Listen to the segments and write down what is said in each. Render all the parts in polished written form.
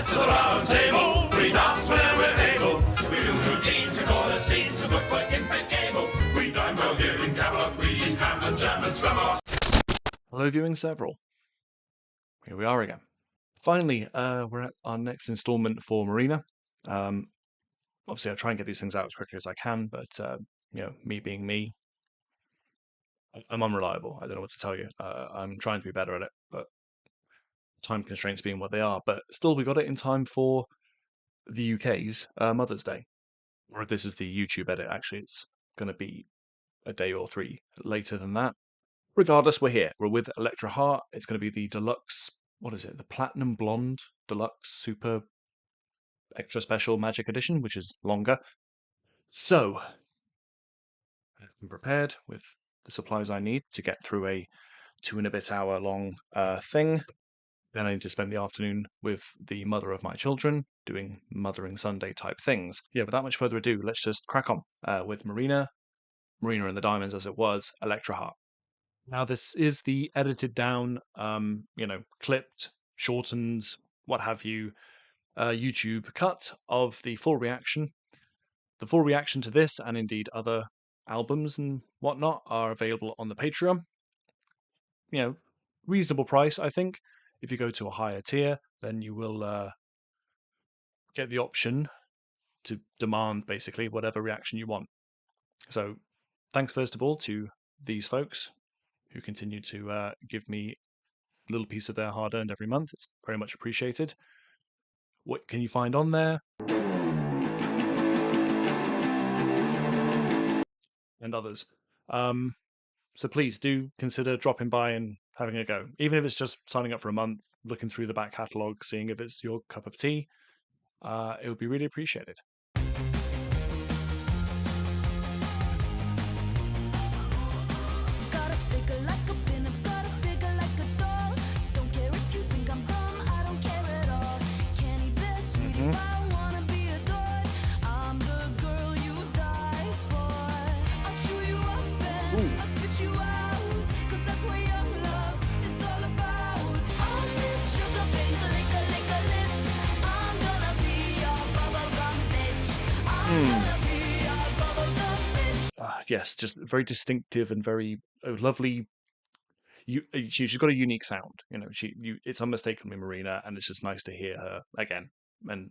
Let's around table, we dance where we're able. We do routines to call a scene to look for infant able. We dine well here in Camelot, we eat ham and jam and scramble. Hello, viewing several. Here we are again. Finally, we're at our next installment for Marina. Obviously, I try and get these things out as quickly as I can, but you know, me being me, I'm unreliable. I don't know what to tell you. I'm trying to be better at it, but time constraints being what they are. But still, we got it in time for the UK's Mother's Day. Or if this is the YouTube edit, actually, it's going to be a day or three later than that. Regardless, we're here. We're with Electra Heart. It's going to be the deluxe, what is it? The Platinum Blonde Deluxe Super Extra Special Magic Edition, which is longer. So, I'm prepared with the supplies I need to get through a 2.5 hour long thing. Then I need to spend the afternoon with the mother of my children, doing Mothering Sunday type things. Yeah, without much further ado, let's just crack on with Marina and the Diamonds, as it was, Electra Heart. Now, this is the edited down, clipped, shortened, what have you, YouTube cut of the full reaction. The full reaction to this, and indeed other albums and whatnot, are available on the Patreon. You know, reasonable price, I think. If you go to a higher tier, then you will get the option to demand, basically, whatever reaction you want. So, thanks first of all to these folks who continue to give me a little piece of their hard-earned every month. It's very much appreciated. What can you find on there? And others. So please do consider dropping by and having a go. Even if it's just signing up for a month, looking through the back catalogue, seeing if it's your cup of tea, it would be really appreciated. Yes, just very distinctive and very lovely. She's got a unique sound. You know, it's unmistakably Marina, and it's just nice to hear her again. And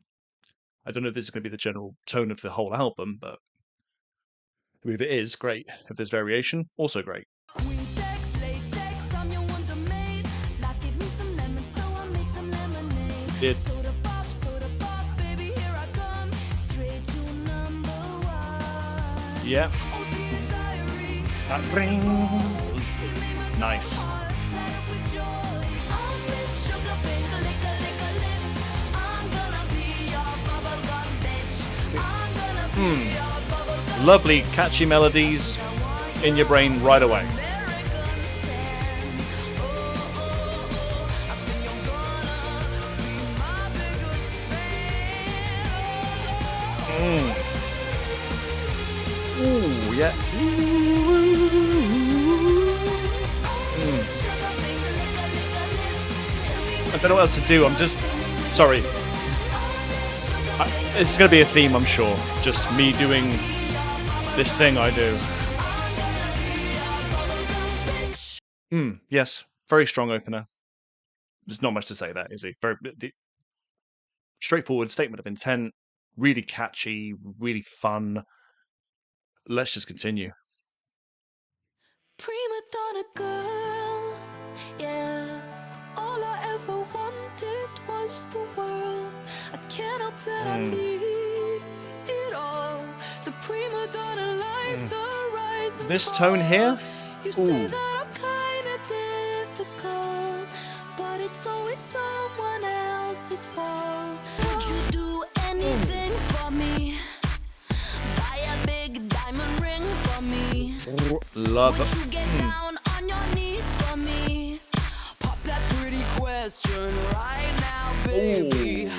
I don't know if this is going to be the general tone of the whole album, but if it is, great. If there's variation, also great. Did. Yeah. That ring. Nice. Lovely, catchy melodies in your brain right away. Ooh, yeah. I don't know what else to do. I'm just sorry. It's going to be a theme, I'm sure. Just me doing this thing I do. Yes, very strong opener. There's not much to say there, is it? Very straightforward statement of intent. Really catchy, really fun. Let's just continue. Primadonna girl, yeah. All I ever wanted was the world. I can't help that I need it all. The Primadonna life, the rise and this tone here. You say that I'm kinda difficult, but it's always someone else's fault. Would you do anything for me? Buy a big diamond ring for me. Love it. Would you get down on your knees for me? Pop that pretty question right now, baby. I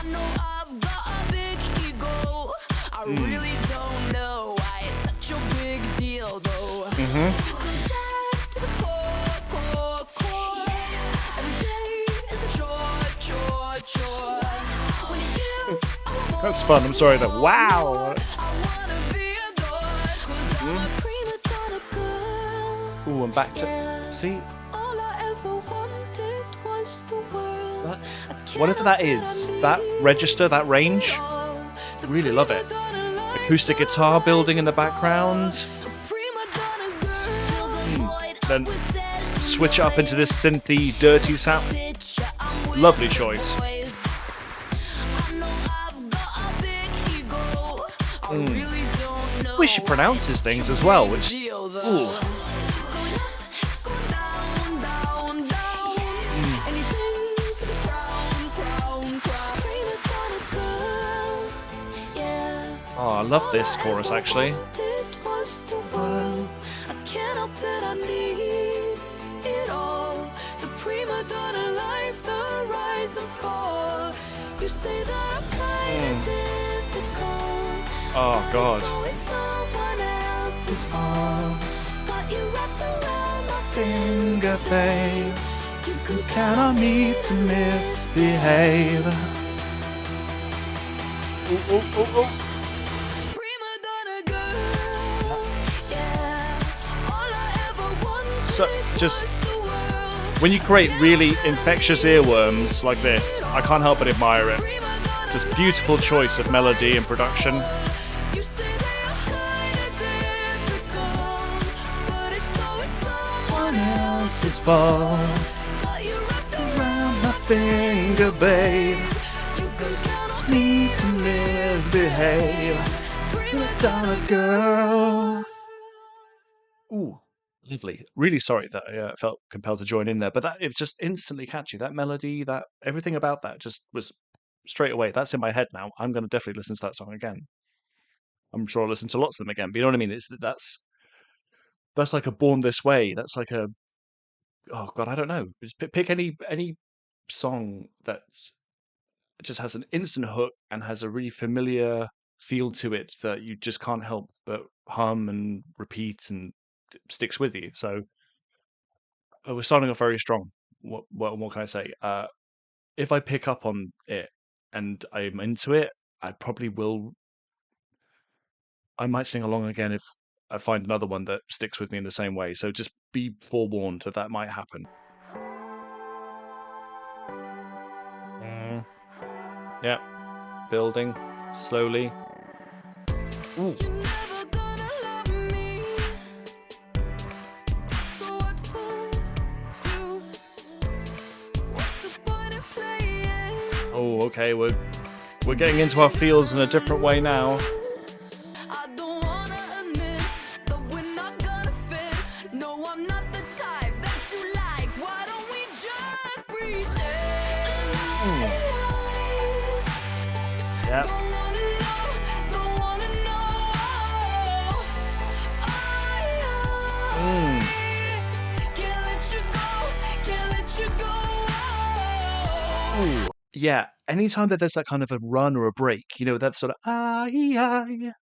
know I've got a big ego. I really don't know why it's such a big deal, though. Sad to the core. Every day is a chore. That's fun. I'm sorry that. Wow. Ooh, I'm back to. See? Whatever that is, that register, that range, really love it. Acoustic guitar building in the background. Then switch it up into this synthy, dirty sound. Lovely choice. It's the way she pronounces things as well, which. Ooh. Oh, I love this chorus actually. Oh God. Finger, babe. You count on me to misbehave. Ooh, ooh, ooh, ooh. So, just when you create really infectious earworms like this, I can't help but admire it. Just beautiful choice of melody and production. Someone else's fault. Around my finger, babe. Need to misbehave. Madonna girl. Ooh. Lovely. Really sorry that I felt compelled to join in there, but that it's just instantly catchy. That melody, that everything about that just was straight away. That's in my head now. I'm going to definitely listen to that song again. I'm sure I'll listen to lots of them again. But you know what I mean? That's like a Born This Way. That's like a oh God, I don't know. Just pick any song that's just has an instant hook and has a really familiar feel to it that you just can't help but hum and repeat and sticks with you. So we're starting off very strong. What can I say? If I pick up on it and I'm into it, I probably will. I might sing along again if I find another one that sticks with me in the same way. So just be forewarned that might happen. Yeah, building slowly. Ooh. Oh, okay, we're getting into our feels in a different way now. Yeah. Ooh. Yeah, anytime that there's that kind of a run or a break, you know, that sort of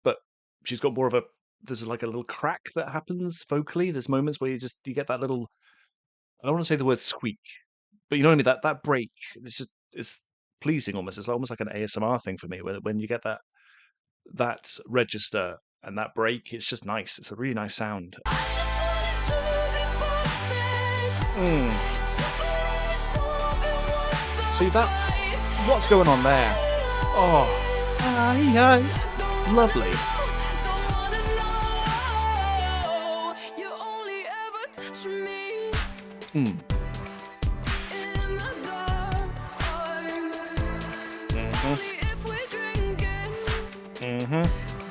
but she's got more of a there's like a little crack that happens vocally. There's moments where you get that little I don't want to say the word squeak, but you know what I mean, that break, it's pleasing almost. It's almost like an ASMR thing for me, where when you get that register and that break, it's just nice. It's a really nice sound. See that? What's going on there? Oh, lovely.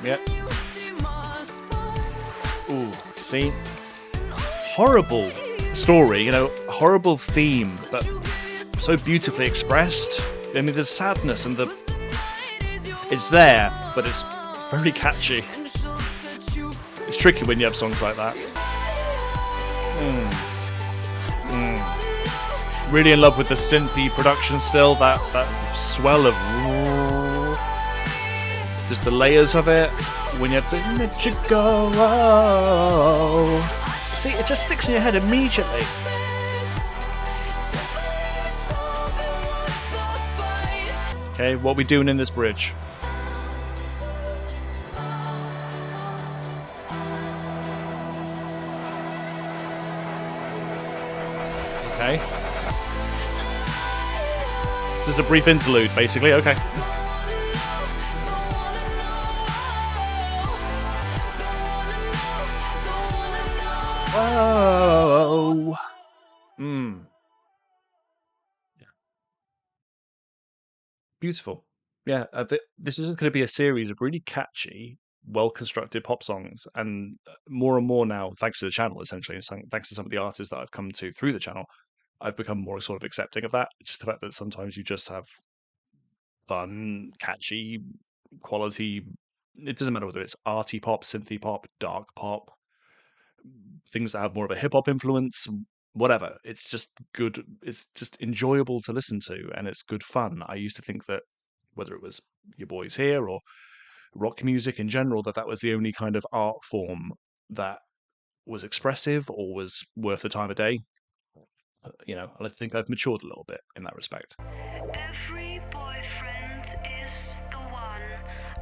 Yep. Ooh, see? Horrible story, you know, horrible theme, but so beautifully expressed. I mean, the sadness and it's there, but it's very catchy. It's tricky when you have songs like that. Really in love with the synthy production still, that swell of just the layers of it. When you have to let you go. See, it just sticks in your head immediately. Okay, what are we doing in this bridge? Okay. Just a brief interlude, basically. Okay. Whoa. Beautiful. Yeah, this is going to be a series of really catchy, well-constructed pop songs, and more and more now, thanks to the channel, essentially, and thanks to some of the artists that I've come to through the channel, I've become more sort of accepting of that. Just the fact that sometimes you just have fun, catchy, quality. It doesn't matter whether it's arty pop, synthy pop, dark pop, things that have more of a hip hop influence, whatever. It's just good. It's just enjoyable to listen to, and it's good fun. I used to think that whether it was your boys here or rock music in general, that was the only kind of art form that was expressive or was worth the time of day. I think I've matured a little bit in that respect. Every boyfriend is the one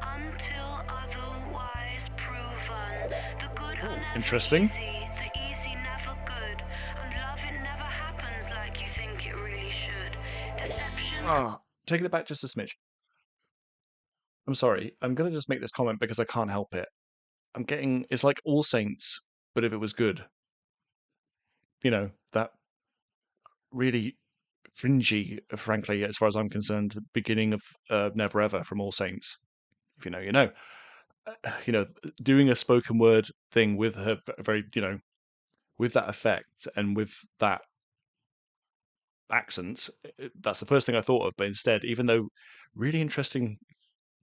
until otherwise proven. The good are never Interesting. easy, the easy never good, and love it never happens like you think it really should. Deception. Taking it back just a smidge. I'm sorry. I'm going to just make this comment because I can't help it. It's like All Saints, but if it was good. That really fringy, frankly, as far as I'm concerned, the beginning of Never Ever from All Saints. If you know, you know. Doing a spoken word thing with her very, with that effect and with that accent, that's the first thing I thought of. But instead, even though really interesting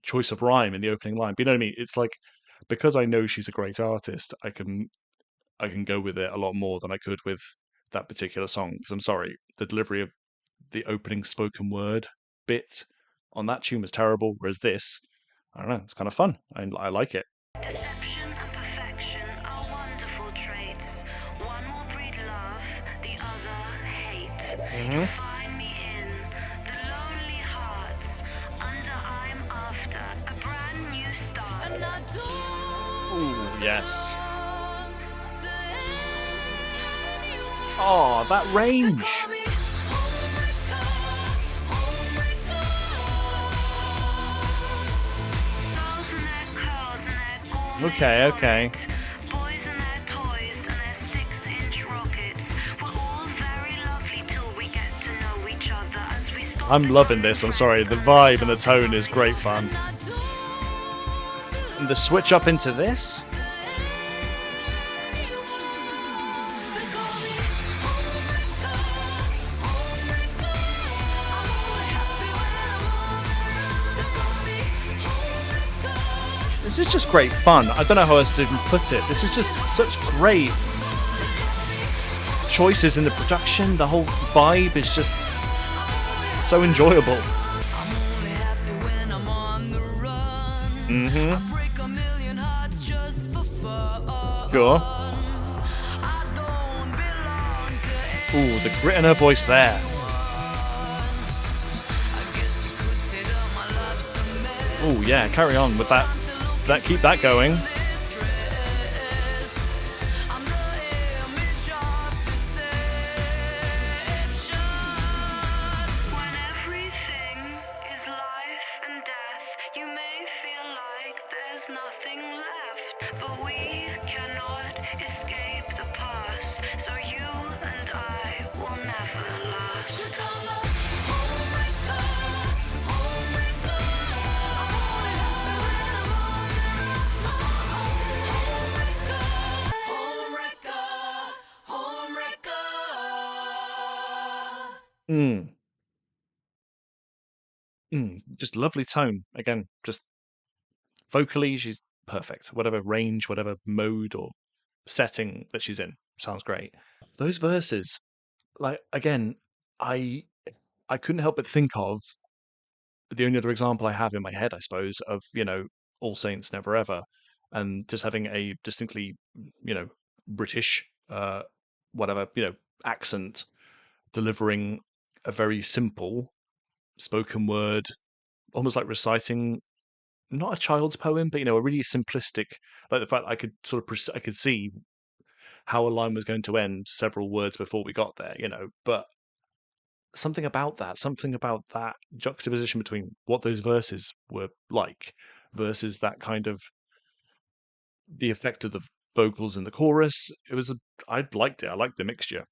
choice of rhyme in the opening line, but you know what I mean? It's like, because I know she's a great artist, I can go with it a lot more than I could with that particular song. Because I'm sorry, the delivery of the opening spoken word bit on that tune was terrible, whereas this, I don't know, it's kind of fun. I like it. Deception and perfection are wonderful traits. One will breed love, the other hate. You'll find me in the lonely hearts, under I'm after a brand new start. And I don't Ooh, yes. belong to anyone. Oh, that range. Call me Homewrecker, Homewrecker. Girls and their curls and their gourmet Okay. vomit. Boys and their toys and their 6-inch rockets. We're all very lovely till we get to know each other as we stop. I'm loving this. I'm sorry. The vibe and the tone is great fun. And the switch up into this? This is just great fun. I don't know how else to even put it. This is just such great choices in the production. The whole vibe is just so enjoyable. Sure. Ooh, the grit in her voice there. Ooh, yeah, carry on with that. Keep that going. When everything is life and death, you may feel like there's nothing left, but we cannot escape the past, so you and I will never last. 'Cause I'm a homewrecker, homewrecker. I'm only happy when I'm Just lovely tone. Again, just vocally, she's perfect. Whatever range, whatever mode or setting that she's in, sounds great. Those verses, like, again, I couldn't help but think of the only other example I have in my head, I suppose, of, All Saints Never Ever, and just having a distinctly, British, whatever, accent, delivering a very simple spoken word, almost like reciting not a child's poem, but a really simplistic, like the fact I could sort of I could see how a line was going to end several words before we got there, you know. But something about that juxtaposition between what those verses were like versus that kind of the effect of the vocals in the chorus. I liked it. I liked the mixture.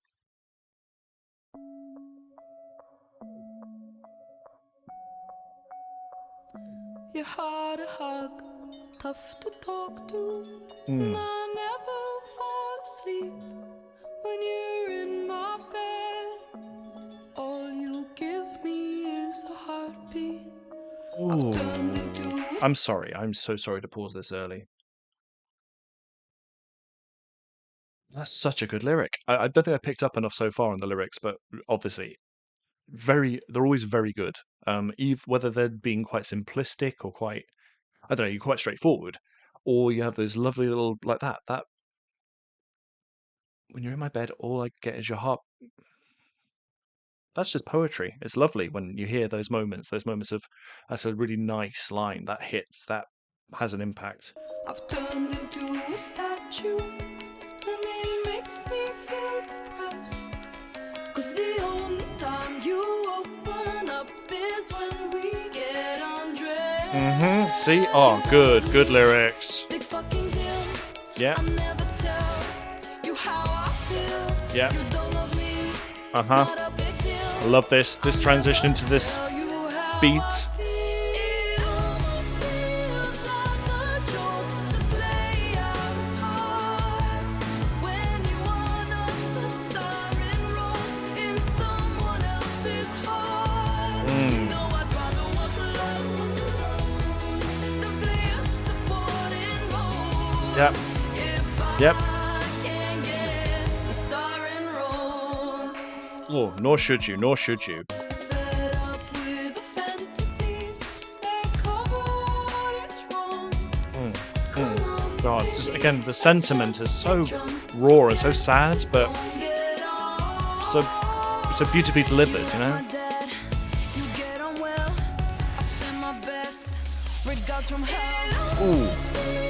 You're hard to hug, tough to talk to, and I never fall asleep when you're in my bed. All you give me is a heartbeat. I've turned into... I'm sorry. I'm so sorry to pause this early. That's such a good lyric. I don't think I picked up enough so far on the lyrics, but obviously, they're always very good. Whether they're being quite simplistic or quite, I don't know, quite straightforward, or you have those lovely little like that. That when you're in my bed, all I get is your heart. That's just poetry. It's lovely when you hear those moments of that's a really nice line that hits, that has an impact. I've turned into a statue, and it makes me feel depressed. 'Cause the only time you open up is when we get undressed. See? Oh, good lyrics. Big fucking deal. Yeah. I never tell you how I feel. Yeah. You don't love me. Not a big deal. I love this transition into this beat. It almost feels like a joke to play our part when you wanna the starring role in someone else's heart. You know I'd rather walk alone than play a supporting role. Yep. If I can get the starring role. Oh, nor should you. Fed up with the fantasies that cover what is wrong. Come on, God, baby, just again, the sentiment is so raw and so sad, but get on. so beautifully delivered, you know? My dad, you get on well. I send my best. Regards from hell. Ooh.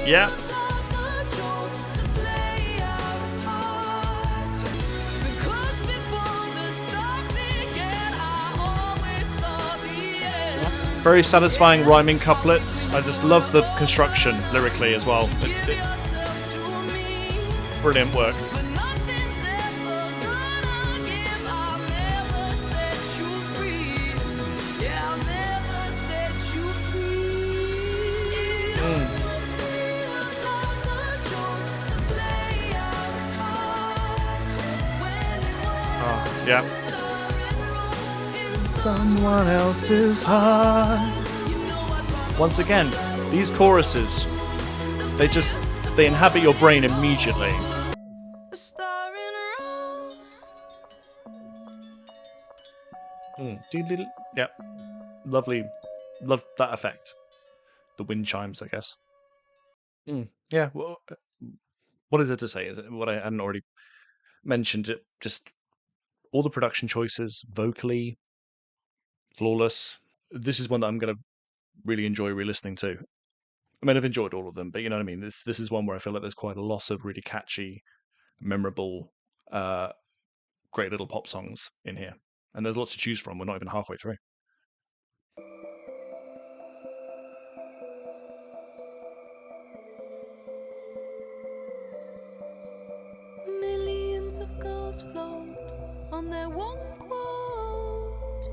Yeah. It's like a joke to play our part. Because before the start began, I always saw the end. Very satisfying rhyming couplets. I just love the construction lyrically as well. Give yourself to me. Brilliant work. But nothing's ever gonna give. I'll never set you free. Yeah, I'll never set you free. It almost feels like a joke to play our part when you want Yeah. starring role in Someone else's heart. you know I'd Once again, these choruses, they inhabit your brain immediately. a starring role. Yep. Lovely. Love that effect. The wind chimes, I guess. Yeah, well, what is it to say? Is it what I hadn't already mentioned? It just all the production choices, vocally, flawless. This is one that I'm going to really enjoy re-listening to. I mean, I've enjoyed all of them, but you know what I mean? This is one where I feel like there's quite a lot of really catchy, memorable, great little pop songs in here. And there's lots to choose from. We're not even halfway through. Millions of girls float on their one quote,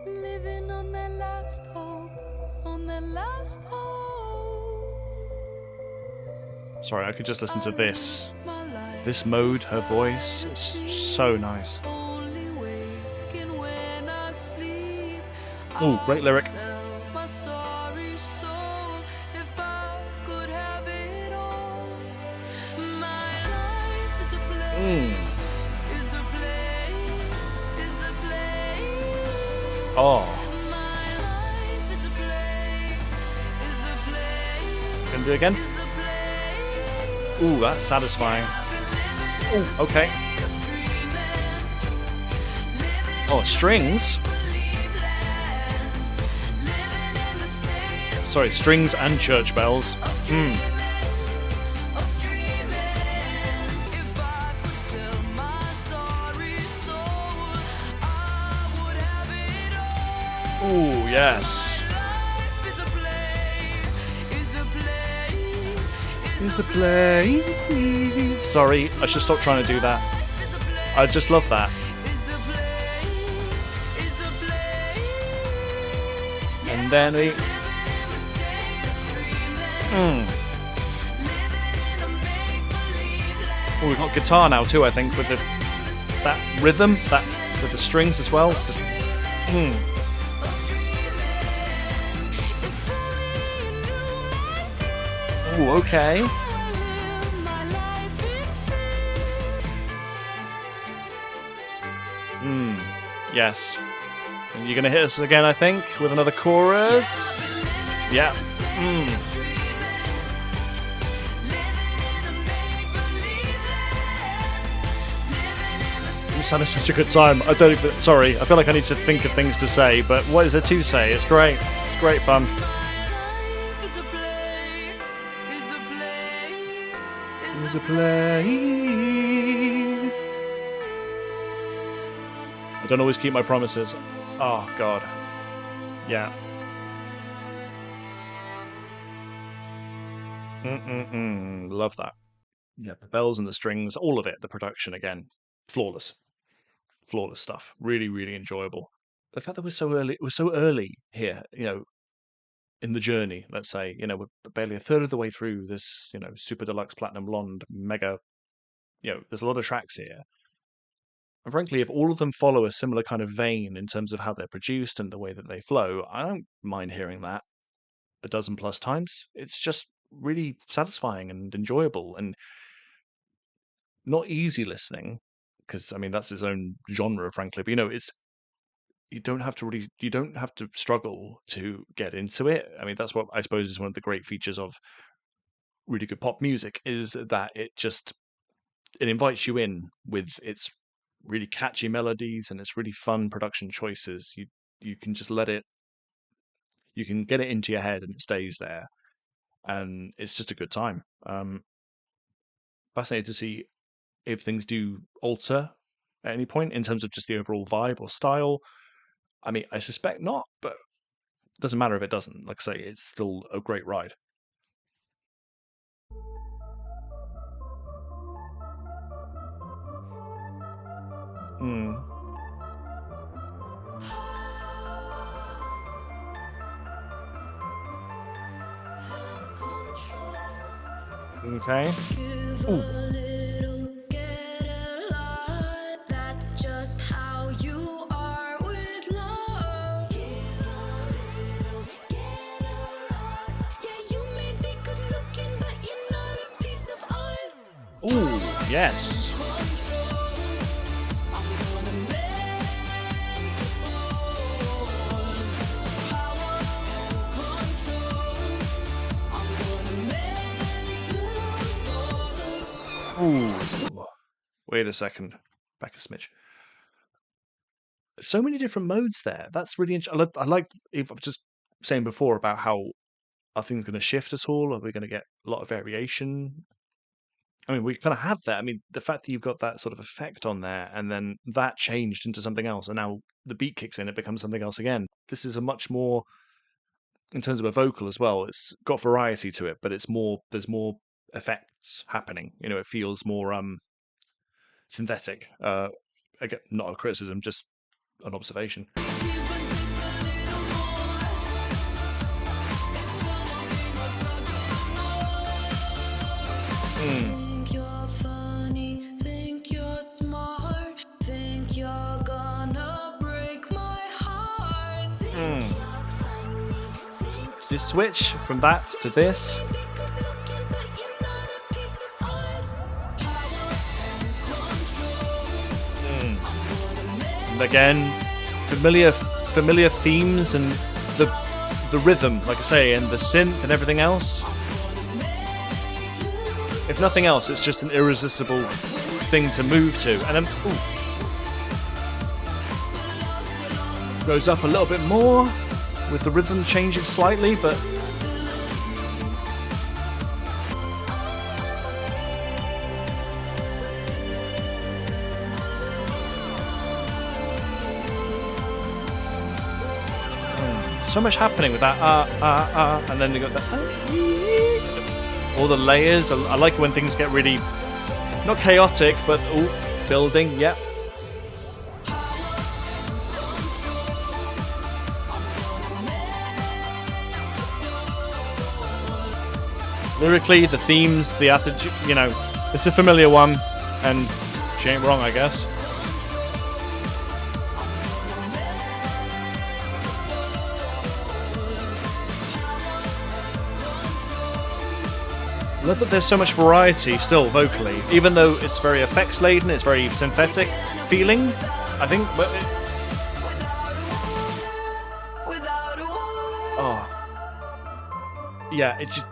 living on their last hope, on their last hope. Sorry, I could just listen to this. My life This mode, her voice, is so nice. only waking when I sleep. Ooh, great lyric. I'll sell my sorry soul if I could have it all. My life is a play, is a play, is a play. Oh, My life is a play, is a play, can do it again? is a play. Ooh, that's satisfying. Ooh, okay. Oh, strings? Sorry, strings and church bells. Ooh, yes. Is a play. Sorry, I should stop trying to do that. I just love that. And then we... Oh, we've got guitar now too, I think, with that rhythm, that with the strings as well. Just, Ooh, okay. Yes. And you're gonna hit us again, I think, with another chorus. Yeah. I'm just having such a good time. I don't even, sorry, I feel like I need to think of things to say, but what is there to say? It's great. It's great fun. Is a play. I don't always keep my promises. Oh, God. Yeah. Love that. Yeah, the bells and the strings, all of it, the production again, flawless. Flawless stuff. Really, really enjoyable. The fact that we're so early here, in the journey, let's say, we're barely a third of the way through this, super deluxe platinum blonde mega, there's a lot of tracks here. And frankly, if all of them follow a similar kind of vein in terms of how they're produced and the way that they flow, I don't mind hearing that a dozen plus times. It's just really satisfying and enjoyable and not easy listening, because I mean that's its own genre, frankly. But you don't have to struggle to get into it. I mean that's what I suppose is one of the great features of really good pop music, is that it invites you in with its really catchy melodies and its really fun production choices. You can just you can get it into your head and it stays there, and it's just a good time. Fascinated to see if things do alter at any point in terms of just the overall vibe or style. I mean, I suspect not, but it doesn't matter if it doesn't. Like I say, it's still a great ride. Okay. Ooh. Ooh, yes. Ooh. Wait a second. Back a smidge. So many different modes there. That's really interesting. I like, if I was just saying before about how are things going to shift at all? Are we going to get a lot of variation? I mean, we kind of have that. I mean, the fact that you've got that sort of effect on there, and then that changed into something else, and now the beat kicks in, it becomes something else again. This is a much more, in terms of a vocal as well, it's got variety to it, but there's more effects happening. It feels more synthetic. Again, not a criticism, just an observation. Think you're funny, think you're smart, think you're gonna break my heart. This switch from that to this. And again, familiar themes and the rhythm, like I say, and the synth and everything else. If nothing else, it's just an irresistible thing to move to. And then, goes up a little bit more with the rhythm changing slightly, but So much happening with that and then they got that all the layers. I like when things get really not chaotic, but building. Yep. Lyrically, the themes, the attitude, you know, it's a familiar one, and she ain't wrong, I guess. I love that there's so much variety still vocally, even though it's very effects laden, it's very synthetic feeling, I think. But yeah, it's just,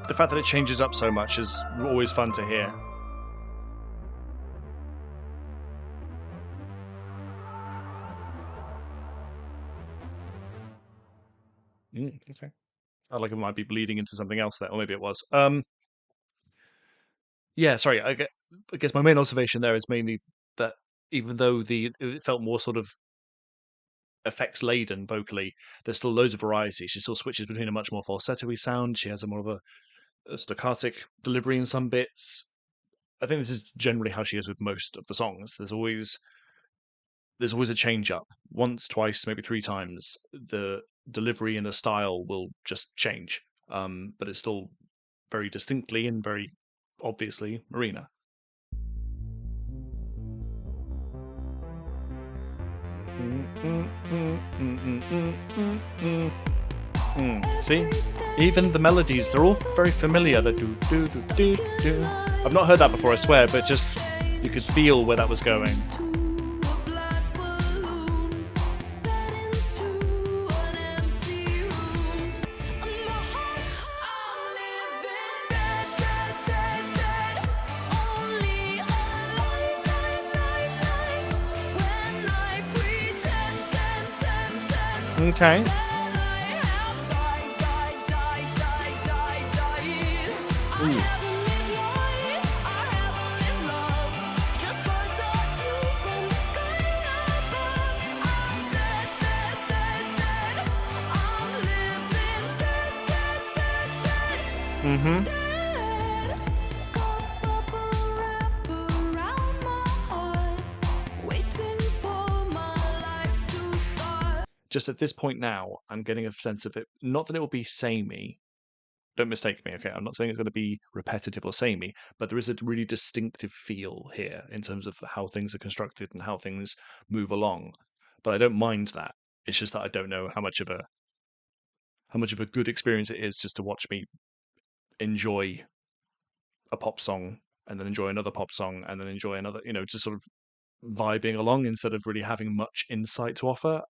the fact that it changes up so much is always fun to hear. Okay. I like it might be bleeding into something else there, or maybe it was. Yeah, sorry. I guess my main observation there is mainly that even though it felt more sort of effects laden vocally, there's still loads of variety. She still switches between a much more falsetto-y sound. She has a more of a staccatic delivery in some bits. I think this is generally how she is with most of the songs. There's always a change up. Once, twice, maybe 3 times. The delivery and the style will just change. But it's still very distinctly and very obviously Marina. See? Even the melodies, they're all very familiar. The do do do do do. I've not heard that before, I swear, but just you could feel where that was going. Okay. Ooh. Just at this point now, I'm getting a sense of it. Not that it will be samey. Don't mistake me, okay? I'm not saying it's going to be repetitive or samey, but there is a really distinctive feel here in terms of how things are constructed and how things move along. But I don't mind that. It's just that I don't know how much of a good experience it is just to watch me enjoy a pop song and then enjoy another pop song and then enjoy another, just sort of vibing along instead of really having much insight to offer.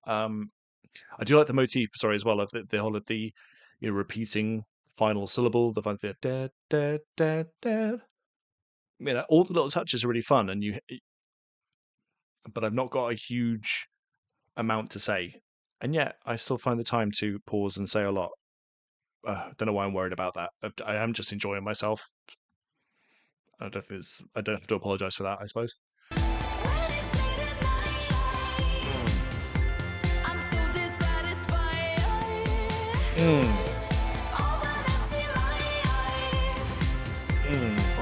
I do like the motif, sorry, as well, of the whole of the repeating final syllable, the da da da da. All the little touches are really fun, but I've not got a huge amount to say, and yet I still find the time to pause and say a lot. Don't know why I'm worried about that. I am just enjoying myself. I don't have to apologise for that, I suppose.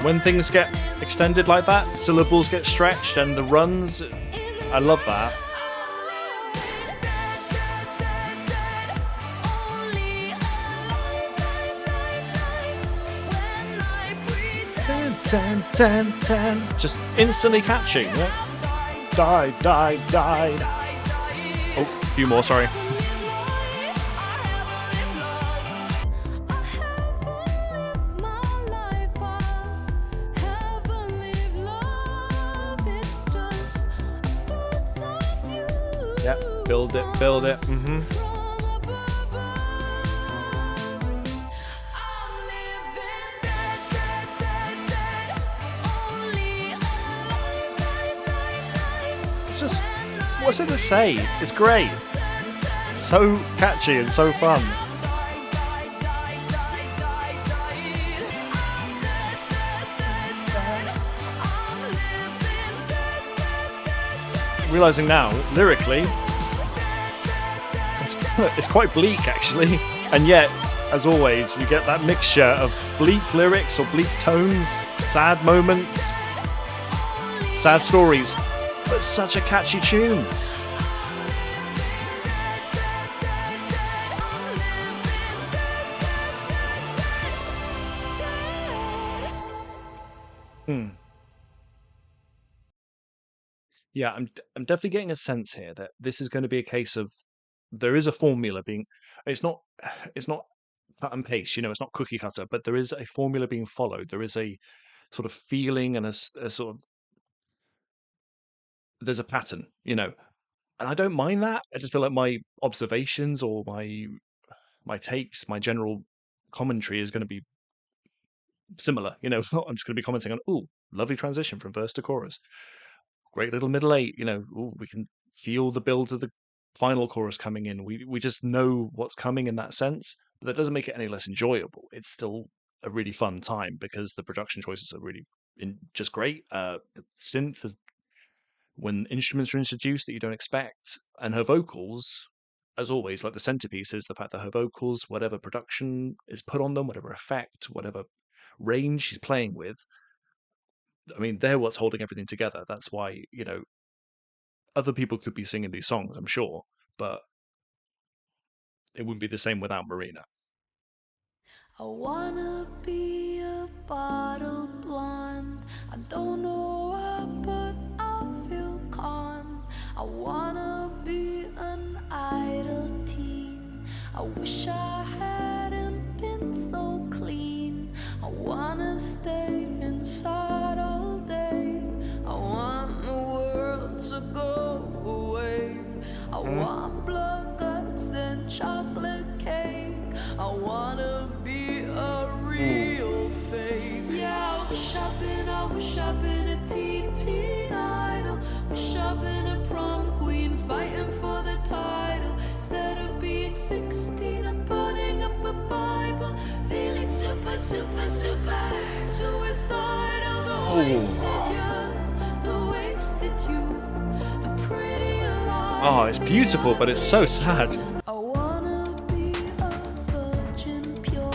When things get extended like that, syllables get stretched and the runs, I love that. Just instantly catchy. Yeah. Died. Oh, a few more, sorry. Build it. It's just, what's it to say? It's great. So catchy and so fun. Realizing now, lyrically, it's quite bleak actually, and yet, as always, you get that mixture of bleak lyrics or bleak tones, sad moments, sad stories, but such a catchy tune. Yeah, I'm definitely getting a sense here that this is going to be a case of there is a formula being. It's not it's not cut and paste, it's not cookie cutter, but there is a formula being followed. There is a sort of feeling and a sort of there's a pattern, and I don't mind that. I just feel like my observations or my takes, my general commentary is going to be similar. I'm just going to be commenting on, ooh, lovely transition from verse to chorus. Great little middle eight, ooh, we can feel the build of the final chorus coming in. We just know what's coming in that sense, but that doesn't make it any less enjoyable. It's still a really fun time because the production choices are really just great. The synth, when instruments are introduced that you don't expect, and her vocals, as always, like the centerpiece is the fact that her vocals, whatever production is put on them, whatever effect, whatever range she's playing with, I mean, they're what's holding everything together. That's why, other people could be singing these songs, I'm sure, but it wouldn't be the same without Marina. I wanna be a bottle blonde. I don't know why, but I feel calm. I wanna be an idle teen. I wish I hadn't been so clean. I wanna stay inside all day. I want the world to go away. I want blood, guts, and chocolate cake. I wanna be a real fake. Yeah, I wish I've been a teen idol. Wish I've been a prom queen fighting for the title. Instead of being 16 and putting up a Bible, feeling super suicidal. The wasted years, the wasted youth, the pretty lies. Oh, it's beautiful, but it's so sad. I wanna be a virgin pure,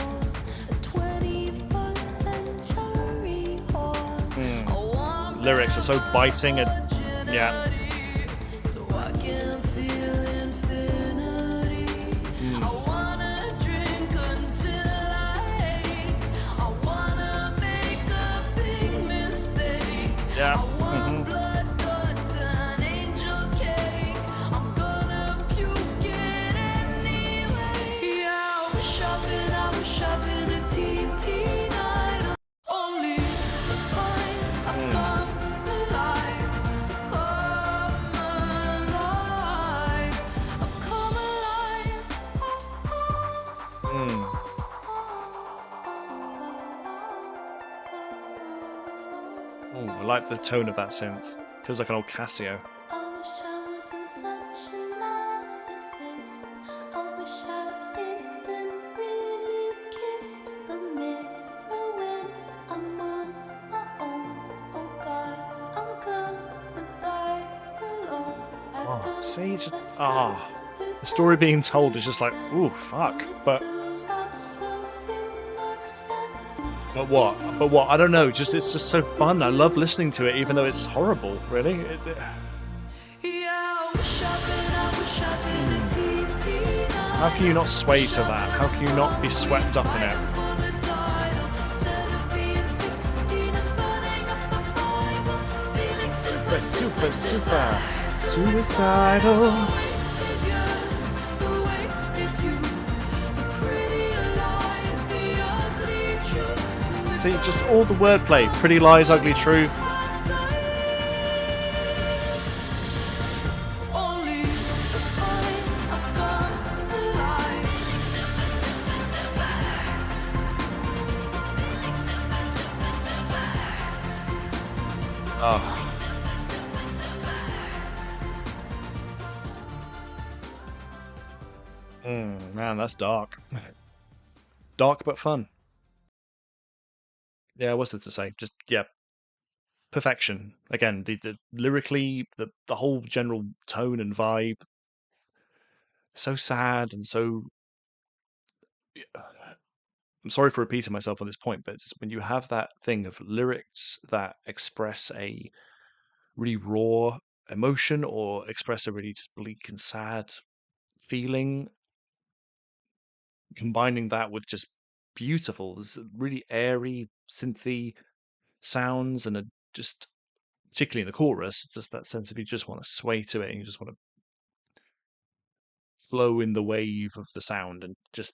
a 21st century whore. I want Lyrics are so biting and yeah. so I can feel infinity. I wanna drink until I ache. I wanna make a big mistake. Yeah. I want blood, guts, and angel cake. I'm gonna puke it anyway. Yeah, I wish I've been a teen idol. Only to find I've come alive. I've come alive. I like the tone of that synth. Feels like an old Casio. I wish I wasn't such a narcissist. I wish I didn't really kiss the mirror when I'm on my own. Oh God, I'm gonna die alone. Oh, see, just the story being told is just like, ooh, fuck. But what? But what? I don't know. It's just so fun. I love listening to it, even though it's horrible. Really. How can you not sway to that? How can you not be swept up in it? Super suicidal. See, just all the wordplay. Pretty lies, ugly truth. Oh. Man, that's dark. Dark but fun. Yeah, what's there to say? Just, yeah, perfection. Again, the lyrically, the whole general tone and vibe. so sad and so. I'm sorry for repeating myself on this point, but just when you have that thing of lyrics that express a really raw emotion or express a really just bleak and sad feeling, combining that with just beautiful, really airy, synthy sounds, and just particularly in the chorus, just that sense of you just want to sway to it and you just want to flow in the wave of the sound and just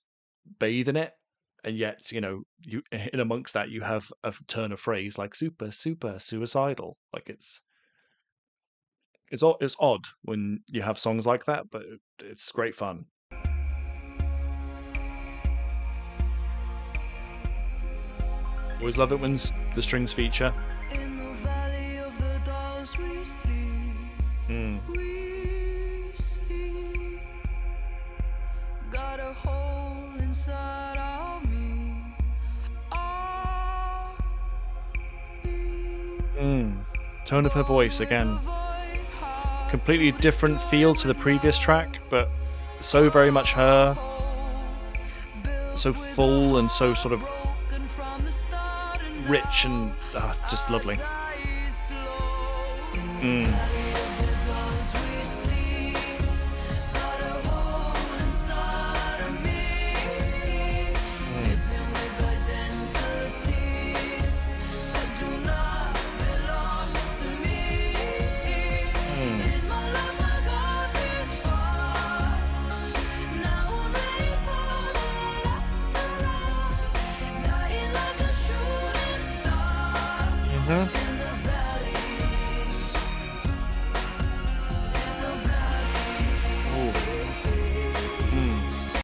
bathe in it. And yet, you in amongst that, you have a turn of phrase like super, super suicidal. Like it's odd when you have songs like that, but it's great fun. Always love it when the strings feature. In the valley of the dolls we sleep. We sleep. Got a hole inside of me. Tone of her voice again. Completely different feel to the previous track, but so very much her. So full and so sort of rich and just lovely.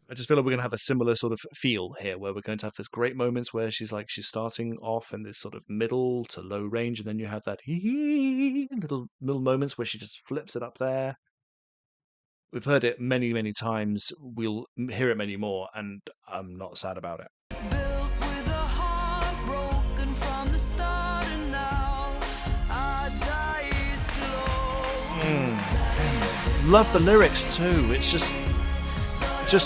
I just feel like we're going to have a similar sort of feel here, where we're going to have this great moments where she's starting off in this sort of middle to low range, and then you have that little moments where she just flips it up there. We've heard it many, many times. We'll hear it many more, and I'm not sad about it. Built with a heart broken from the start, and now I die slow. Love the lyrics too. It's just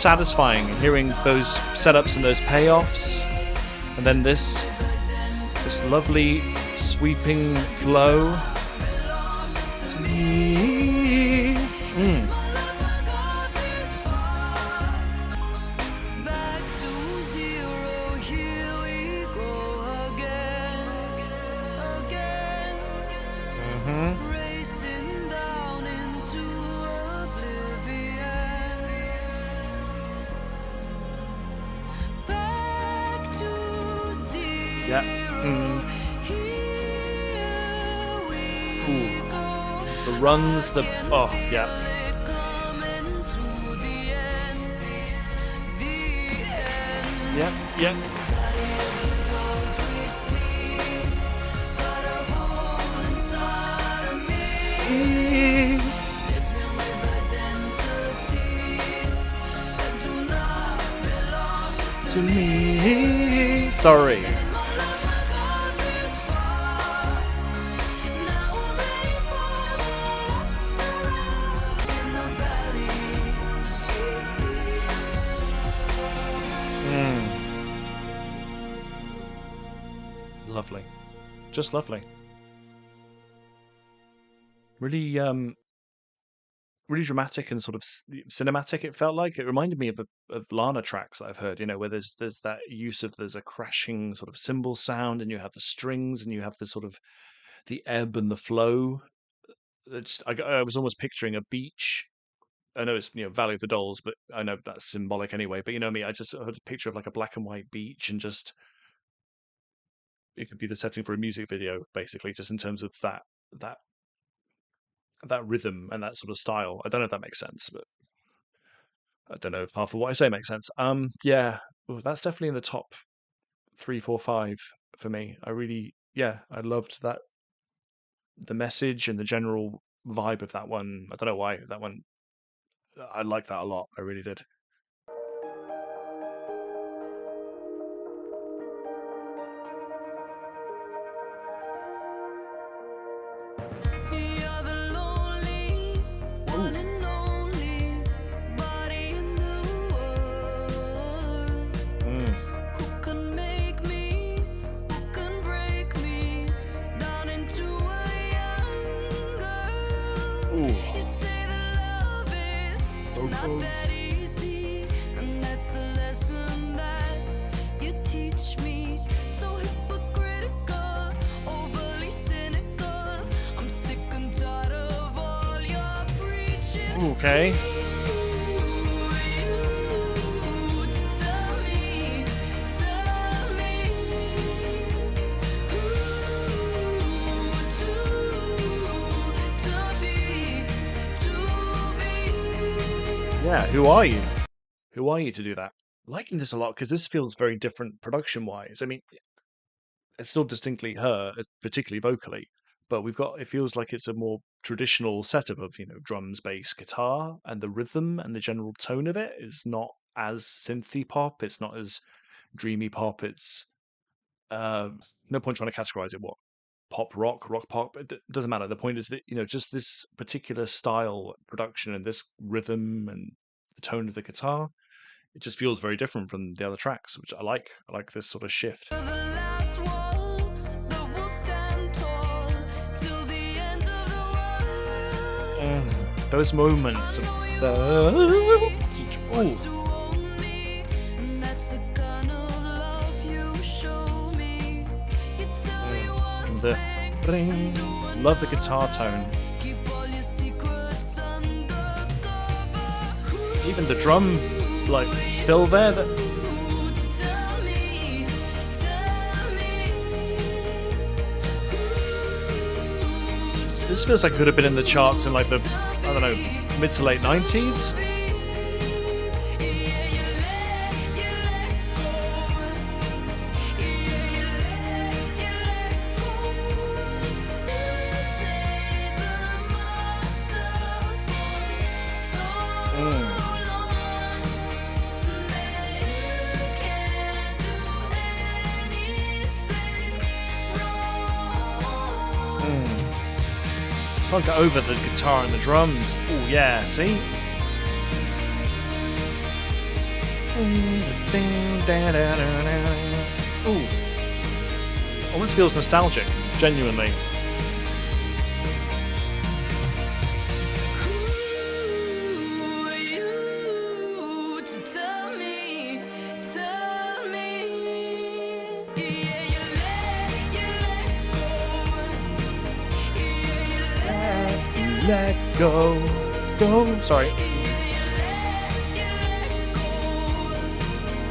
satisfying hearing those setups and those payoffs, and then this lovely sweeping flow. Back to zero, here we go again. Racing down into oblivion. Back to zero. Yeah. Here we go. The runs, yeah. Coming to the end. Yeah. Dolls we sleep. Got a hole inside of me. Living with identities that do not belong To me. Sorry. My life I got this far. Now I'm ready for the last ride in the valley. Lovely. Just lovely. Really, really dramatic and sort of cinematic. It felt like it reminded me of Lana tracks that I've heard. Where there's that use of there's a crashing sort of cymbal sound, and you have the strings, and you have the sort of the ebb and the flow. I was almost picturing a beach. I know it's Valley of the Dolls, but I know that's symbolic anyway. But me, I just had a picture of like a black and white beach, and just it could be the setting for a music video, basically, just in terms of that rhythm and that sort of style. I don't know if that makes sense, but I don't know if half of what I say makes sense. Yeah, that's definitely in the top 3, 4, 5 for me. I loved that, the message and the general vibe of that one. I don't know why that one. I like that a lot. I really did. You're the lonely one and only body Ooh. You say that love is not Vocals. that easy, and that's the lesson that you teach me. So hypocritical, overly cynical. I'm sick and tired of all your preaching. Okay. Yeah, who are you? Who are you to do that? Liking this a lot because this feels very different production-wise. I mean, it's still distinctly her, particularly vocally, but it feels like it's a more traditional setup of, drums, bass, guitar, and the rhythm and the general tone of it is not as synthy pop. It's not as dreamy pop. It's no point trying to categorize it. What pop, rock pop? It doesn't matter. The point is that just this particular style production and this rhythm and the tone of the guitar. It just feels very different from the other tracks, which I like. I like this sort of shift. Those moments of the ring. Love the guitar tone. Even the drum fill there. This feels like it could have been in the charts in the mid to late 90s. Can't get over the guitar and the drums. Oh yeah, see? Ooh. Almost feels nostalgic, genuinely. Let go. Sorry.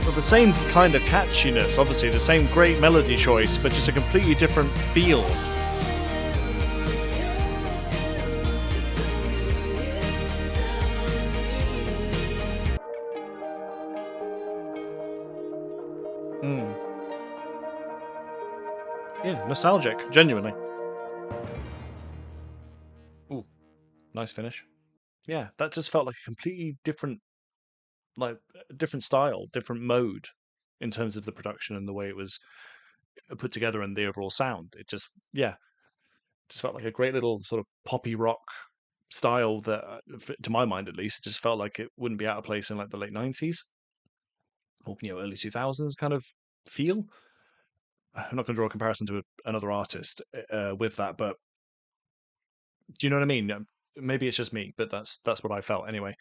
Well, the same kind of catchiness, obviously, the same great melody choice, but just a completely different feel. Yeah, nostalgic, genuinely. Ooh, nice finish. Yeah, that just felt like a completely different, different style, different mode in terms of the production and the way it was put together and the overall sound. It just felt like a great little sort of poppy rock style that, to my mind at least, it just felt like it wouldn't be out of place in the late 90s or early 2000s kind of feel. I'm not going to draw a comparison to another artist with that, but do you know what I mean? Maybe it's just me, but that's what I felt anyway.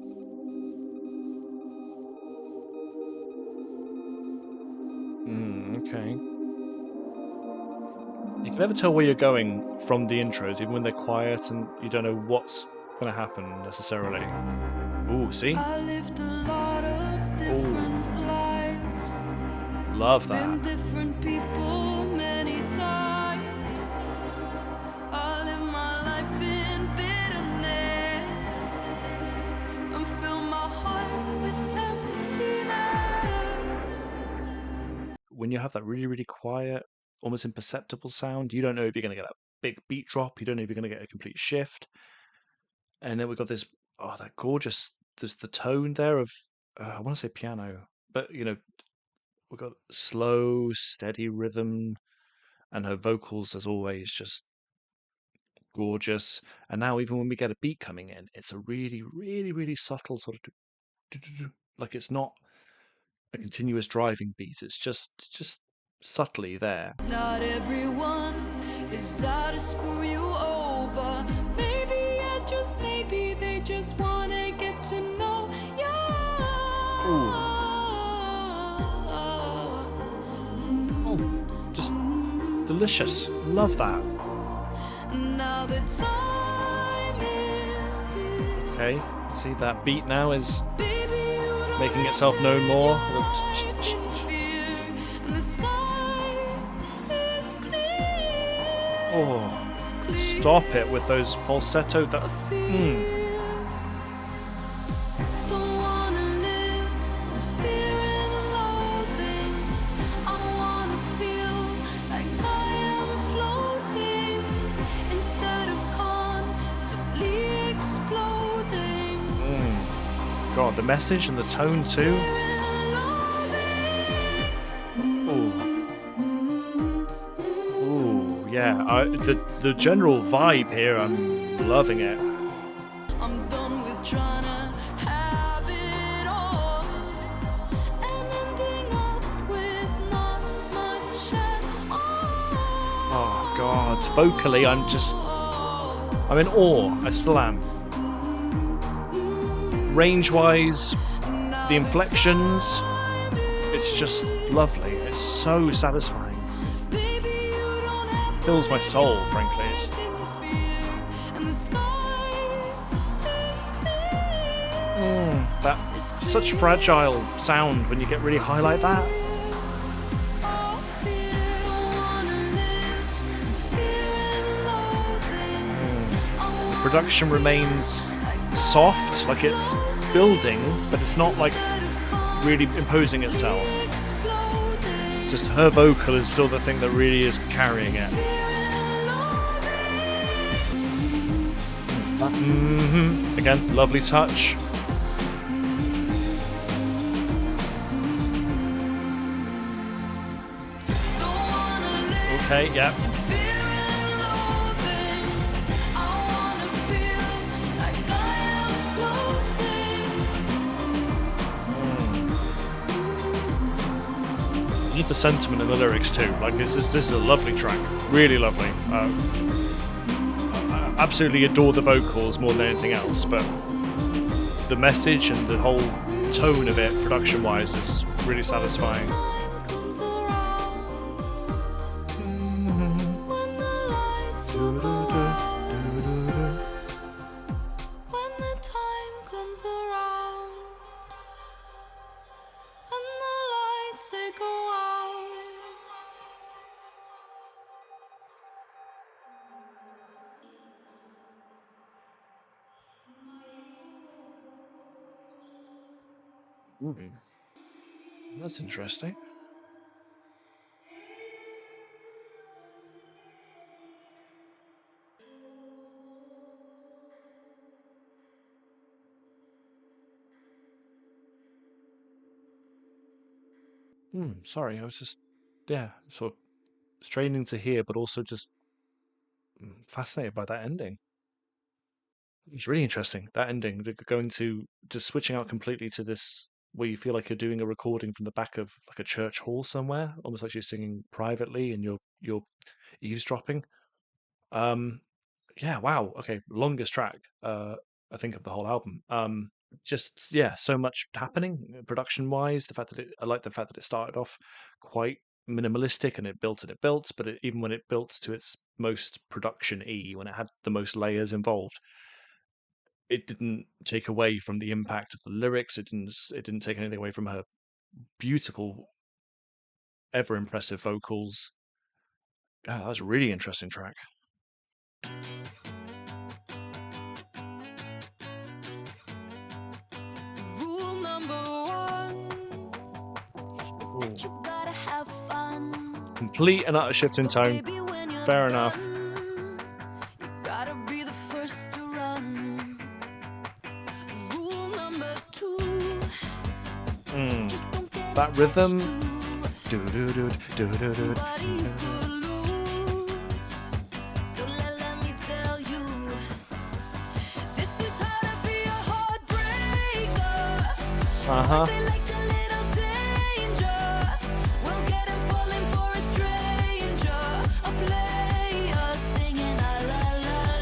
Okay. You can never tell where you're going from the intros, even when they're quiet and you don't know what's going to happen necessarily. Ooh, see? I lived a lot of different lives. Love that. Been different people many times. I live my life in bitterness and fill my heart with emptiness. When you have that really, really quiet, almost imperceptible sound, you don't know if you're going to get a big beat drop. You don't know if you're going to get a complete shift. And then we've got this, that gorgeous, there's the tone there of, I want to say piano, but, we've got slow, steady rhythm, and her vocals, as always, just gorgeous. And now even when we get a beat coming in, it's a really, really, really subtle sort of, like it's not a continuous driving beat. It's just subtly there. Not everyone is out to screw you over. Maybe I just made just wanna get to know you. Oh, just delicious. Love that. Now the time is here. Okay, see that beat now is Baby, you don't making have itself to known more. live in fear. And the sky is clear. Oh, It's clear. stop it with those falsetto. That Don't wanna live in fear and loathing. I wanna feel like I am floating instead of constantly exploding. God, the message and the tone too. Ooh, ooh, yeah. The general vibe here, I'm loving it. I'm done with trying to have it all and ending up with not much at all. Oh God, vocally, I'm in awe. I still am. Range-wise, the inflections, it's just lovely. It's so satisfying. It fills my soul, frankly. That such fragile sound when you get really high like that. Production remains soft, like it's building, but it's not like really imposing itself. Just her vocal is still the thing that really is carrying it. Again, lovely touch. Okay, yeah. The sentiment in the lyrics too. Like this is a lovely track, really lovely. I absolutely adore the vocals more than anything else, but the message and the whole tone of it, production-wise, is really satisfying. That's interesting. Sorry, I was just, sort of straining to hear, but also just fascinated by that ending. It's really interesting, that ending, going to just switching out completely to this where you feel like you're doing a recording from the back of like a church hall somewhere, almost like you're singing privately and you're eavesdropping. Yeah, wow. Okay, longest track, I think, of the whole album. Just so much happening production wise. I like the fact that it started off quite minimalistic and it built, but even when it built to its most production-y, when it had the most layers involved, it didn't take away from the impact of the lyrics. It didn't take anything away from her beautiful, ever impressive vocals. Yeah, that was a really interesting track. Rule number one is that you gotta have fun. Complete and utter shift in tone. Baby, when you're Fair enough. done, you gotta be the first to run. Rule number two, just don't get That attached rhythm. to somebody you could lose. So let me tell you, this is how to be a heartbreaker. They like a little danger. We'll get him falling for a stranger, a player singing I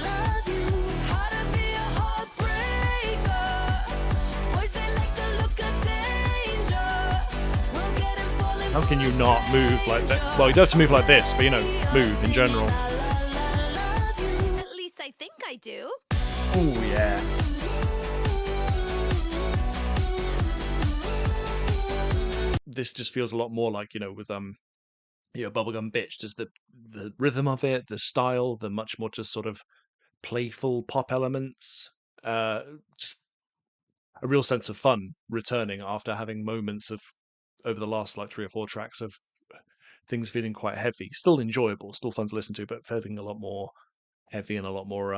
love you. How to be a How can you not move like that? Well, you don't have to move like this, but you know, move in general. At least I think I do. Oh yeah. This just feels a lot more like, you know, with Bubblegum Bitch. Just the rhythm of it, the style, the much more just sort of playful pop elements. Just a real sense of fun returning after having moments of over the last like 3 or 4 tracks of things feeling quite heavy. Still enjoyable, still fun to listen to, but feeling a lot more heavy and a lot more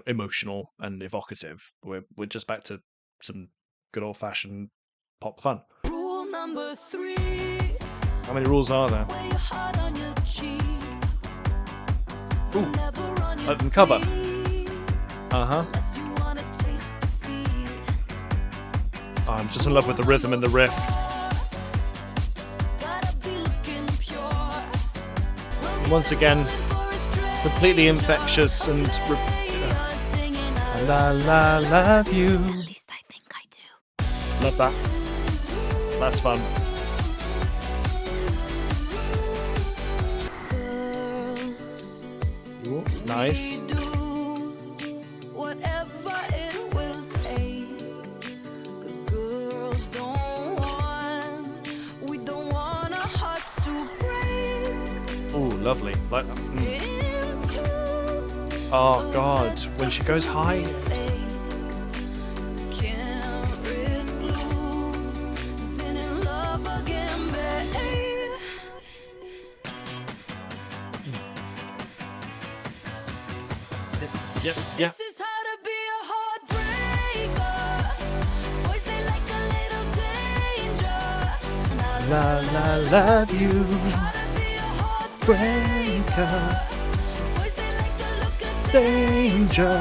emotional and evocative. We're just back to some good old fashioned pop fun. Rule number 3. How many rules are there? Wear your heart on your cheek. Ooh, Never run your open cover. sleeve unless you wanna taste defeat. I'm just in love with the rhythm and the riff. Gotta be looking pure. Once again, completely infectious and I love you. At least I think I do. Love that. That's fun. Girls, Ooh, nice. do whatever it will take. 'Cause girls we don't want our hearts to break. Ooh, lovely. Like, oh god, when she goes high. Can't risk losing in love again, babe. Yep. This is how to be a heartbreaker. Boys, they like a little danger. Love you. How to be a heartbreaker. Boys, they like the look of Danger.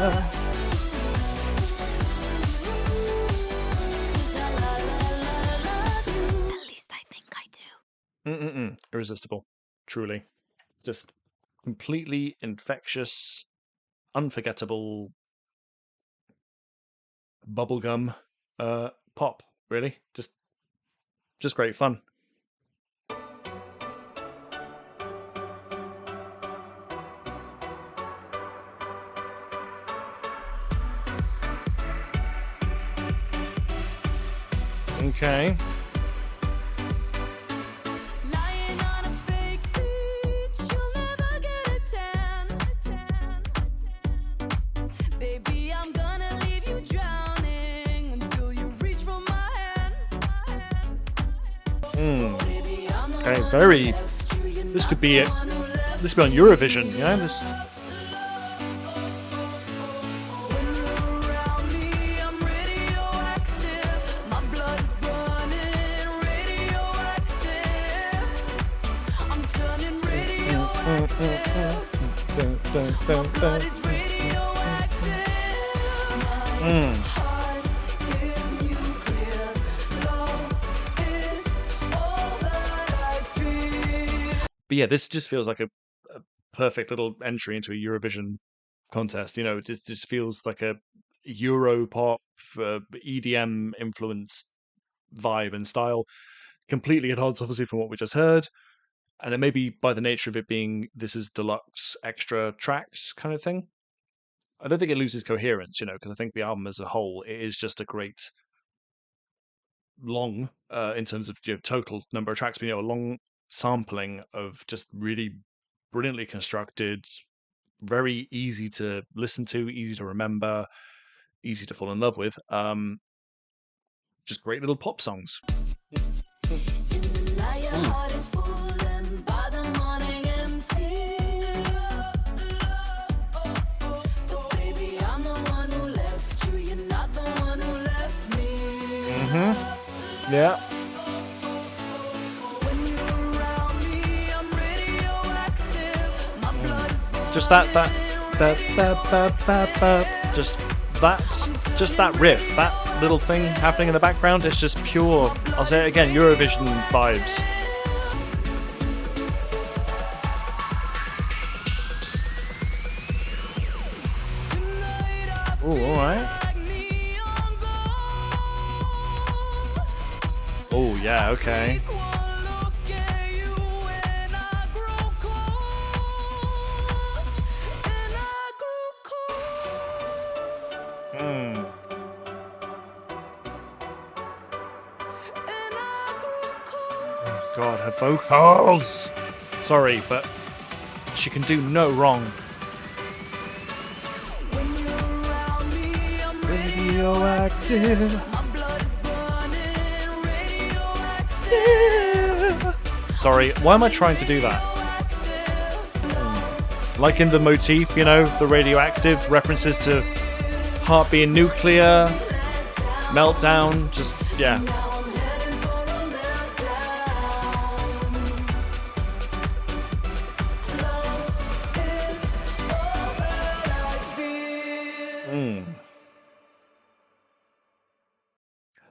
At least I think I do. Irresistible. Truly. Just completely infectious, unforgettable bubblegum pop, really. Just great fun. Okay. Lying on a fake beach, you'll never get a tan. Baby, I'm gonna leave you drowning until you reach for my hand. Baby, I'm the Okay, one very. who left you, you're This not could be the it. one who left This could be on Eurovision, yeah? This. When you're around me, I'm radioactive. My blood's burning, radioactive. I'm turning radioactive. My blood is radioactive. My heart is nuclear. Love is all that I feel. But yeah, this just feels like a perfect little entry into a Eurovision contest. You know, it just feels like a Euro pop, EDM influenced vibe and style, completely at odds, obviously, from what we just heard. And it may be by the nature of it being this is deluxe extra tracks kind of thing. I don't think it loses coherence, you know, because I think the album as a whole it is just a great long in terms of total number of tracks, but a long sampling of just really brilliantly constructed, very easy to listen to, easy to remember, easy to fall in love with. Just great little pop songs. Now your heart is full and by the morning empty. But baby, I'm the one who left you. You're not the one who left me. Yeah. When you're around me, I'm radioactive. My blood is burning. Just that just that riff, that little thing happening in the background, it's just pure, I'll say it again, Eurovision vibes. Ooh, alright. Oh, yeah, okay. Mm. Oh God, her vocals. Sorry, but she can do no wrong. Radioactive. Sorry, why am I trying to do that? Like in the motif, you know, the radioactive references to heart being nuclear, meltdown, just, yeah.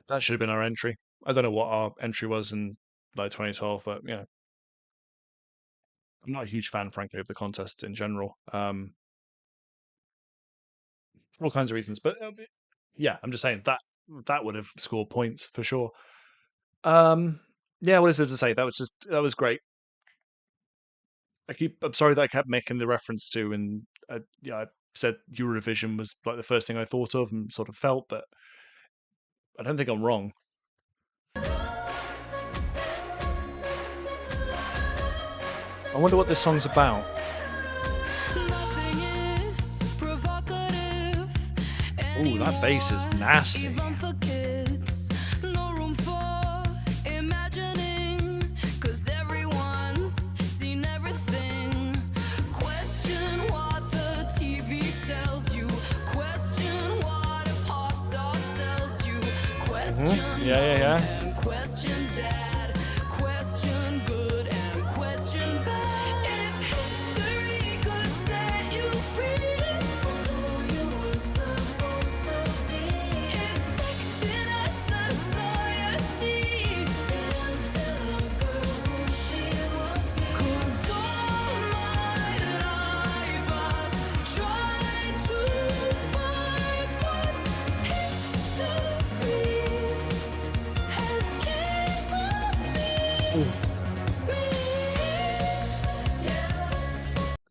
That should have been our entry. I don't know what our entry was in like 2012, but yeah. I'm not a huge fan, frankly, of the contest in general. For all kinds of reasons. But yeah, I'm just saying that would have scored points for sure. Yeah, what is there to say? That was great. I'm sorry that I kept making the reference to, and yeah, I said Eurovision was like the first thing I thought of and sort of felt, but I don't think I'm wrong. I wonder what this song's about. Ooh, that bass is nasty. Yeah.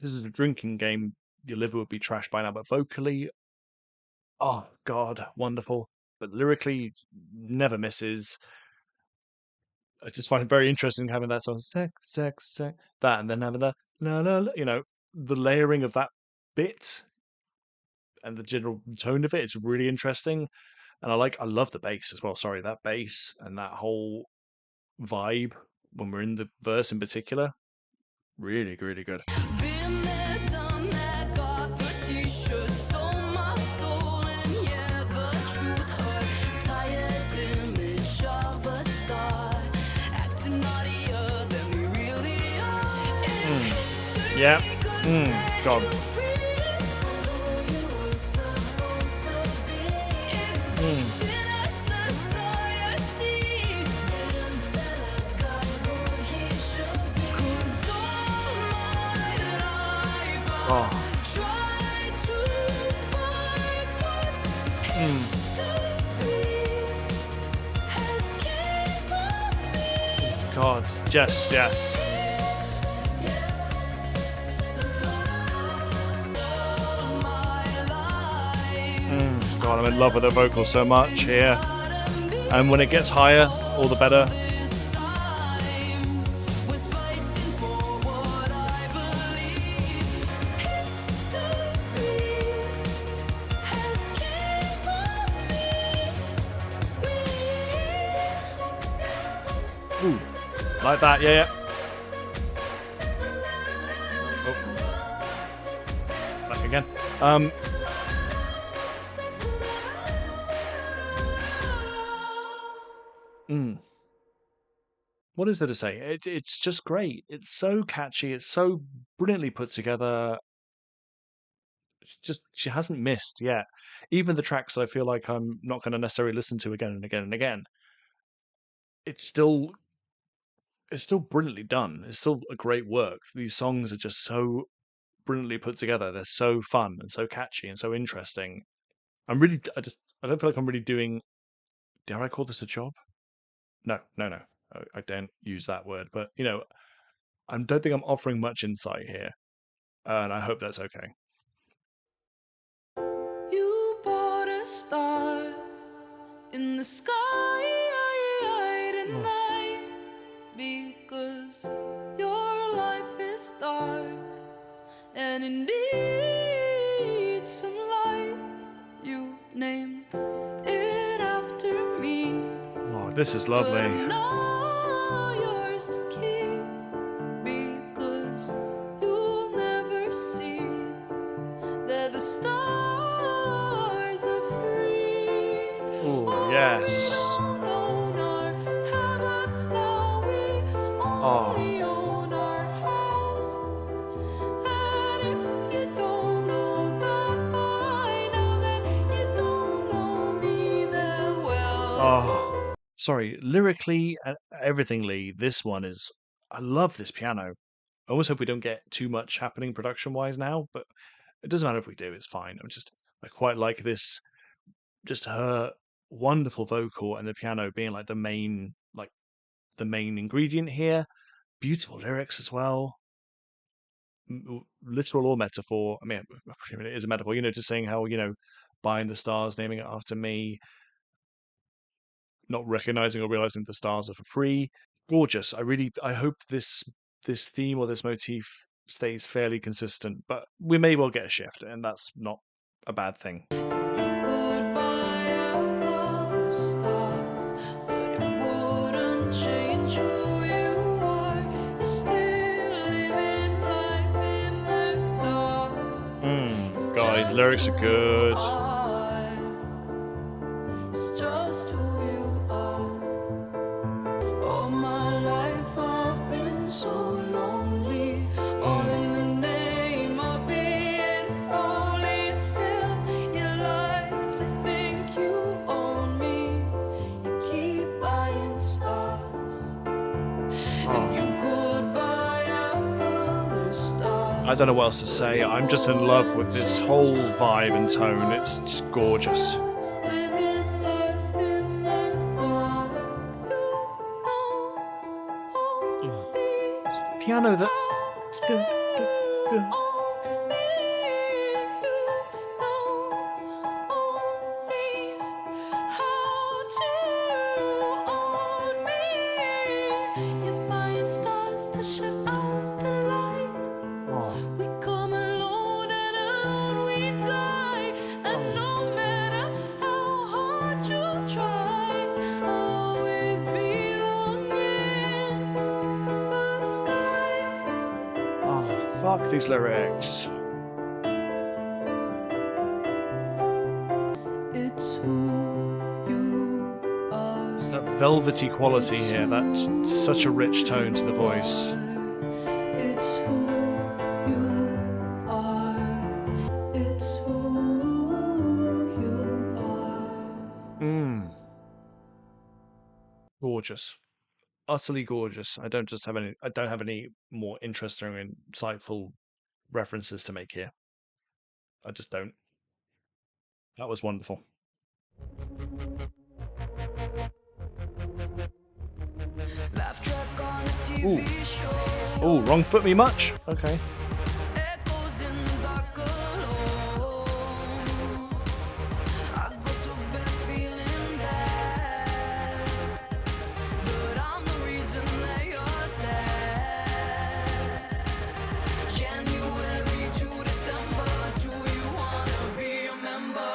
This is a drinking game. Your liver would be trashed by now, but vocally, oh God, wonderful. But lyrically, never misses. I just find it very interesting having that song, sex, that, and then having the la la la, you know, the layering of that bit and the general tone of it is really interesting. And I love the bass as well. Sorry, that bass and that whole vibe when we're in the verse in particular, really, really good. Yeah. God. Oh. God. Yes. God, I'm in love with the vocals so much here. And when it gets higher, all the better. Ooh, like that, yeah. Oh. Back again. What is there to say? It's just great. It's so catchy. It's so brilliantly put together. She hasn't missed yet. Even the tracks that I feel like I'm not going to necessarily listen to again and again and again. It's still brilliantly done. It's still a great work. These songs are just so brilliantly put together. They're so fun and so catchy and so interesting. I don't feel like I'm really doing. Dare I call this a job? No. I don't use that word, but you know, I don't think I'm offering much insight here, and I hope that's okay. You bought a star in the sky tonight, because your life is dark and it needs some light. You named it after me. Oh, this is lovely. But I'm not yours to keep, because you'll never see that the stars are free. Oh, yes. We don't own our habits now, we only own our home. And if you don't know that by now, then you don't know me that well. Oh, sorry. Lyrically and everythingly, this one is. I love this piano. I always hope we don't get too much happening production-wise now, but it doesn't matter if we do. It's fine. I quite like this. Just her wonderful vocal and the piano being like the main ingredient here. Beautiful lyrics as well. Literal or metaphor. I mean, it is a metaphor. Just saying how buying the stars, naming it after me, not recognizing or realizing the stars are for free. Gorgeous. I hope this theme or this motif stays fairly consistent, but we may well get a shift, and that's not a bad thing. Goodbye, all the stars, but it wouldn't change who you are. You're still living life in the dark. It's Guys, just lyrics are who good. you are. It's just who you are. All my life I've been so lonely, all in the name of being holy. Still, you like to think you own me. You keep buying stars, and you could buy up all the stars. I don't know what else to say. I'm just in love with this whole vibe and tone. It's just gorgeous. Living life in the dark. You know only It's the piano that. Oh, We come alone and alone we die. And no matter how hard you try, I'll always belong in the sky. oh, fuck these lyrics. It's who you are. It's that velvety quality here. That's such a rich tone to the voice. It's who you are. It's who you are. Gorgeous. Utterly gorgeous. I don't have any more interesting and insightful references to make here. I just don't. That was wonderful. Laugh track on a TV show. Oh, wrong foot me much? Okay. Echoes in the dark alone. I go to bed feeling bad, but I'm the reason that you're sad. January to December, do you wanna be a member?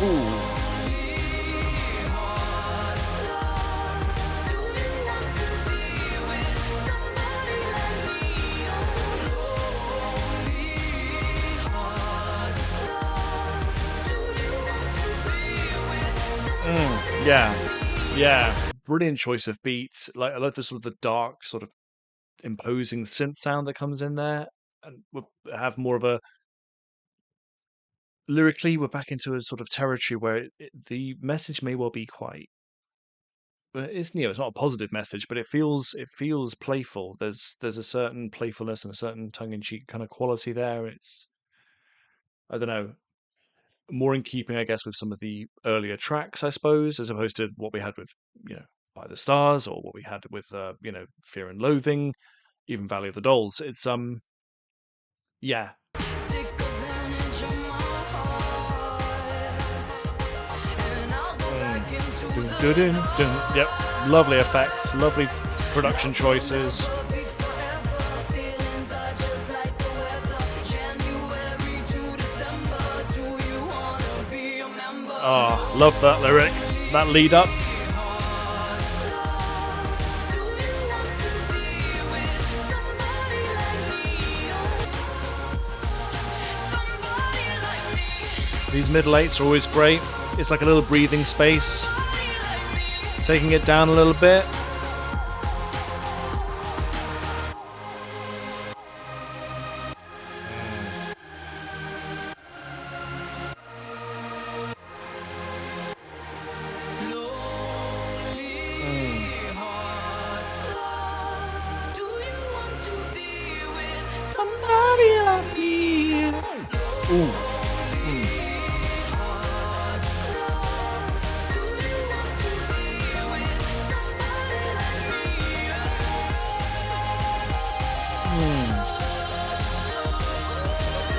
Lonely hearts love. Do you want to be with somebody like me? Oh, lonely hearts love. Do you want to be with somebody Yeah. like me? Yeah. Brilliant choice of beats. I love the sort of the dark, sort of imposing synth sound that comes in there. And we'll have more of a lyrically, we're back into a sort of territory where the message may well be quite. It's it's not a positive message, but it feels playful. There's a certain playfulness and a certain tongue-in-cheek kind of quality there. It's, I don't know, more in keeping, I guess, with some of the earlier tracks, I suppose, as opposed to what we had with By the Stars, or what we had with Fear and Loathing, even Valley of the Dolls. It's yeah. Take advantage of my heart. Yep, lovely effects, lovely production choices. Oh, love that lyric, that lead up. These middle eights are always great. It's like a little breathing space. Taking it down a little bit. Somebody like me. Ooh.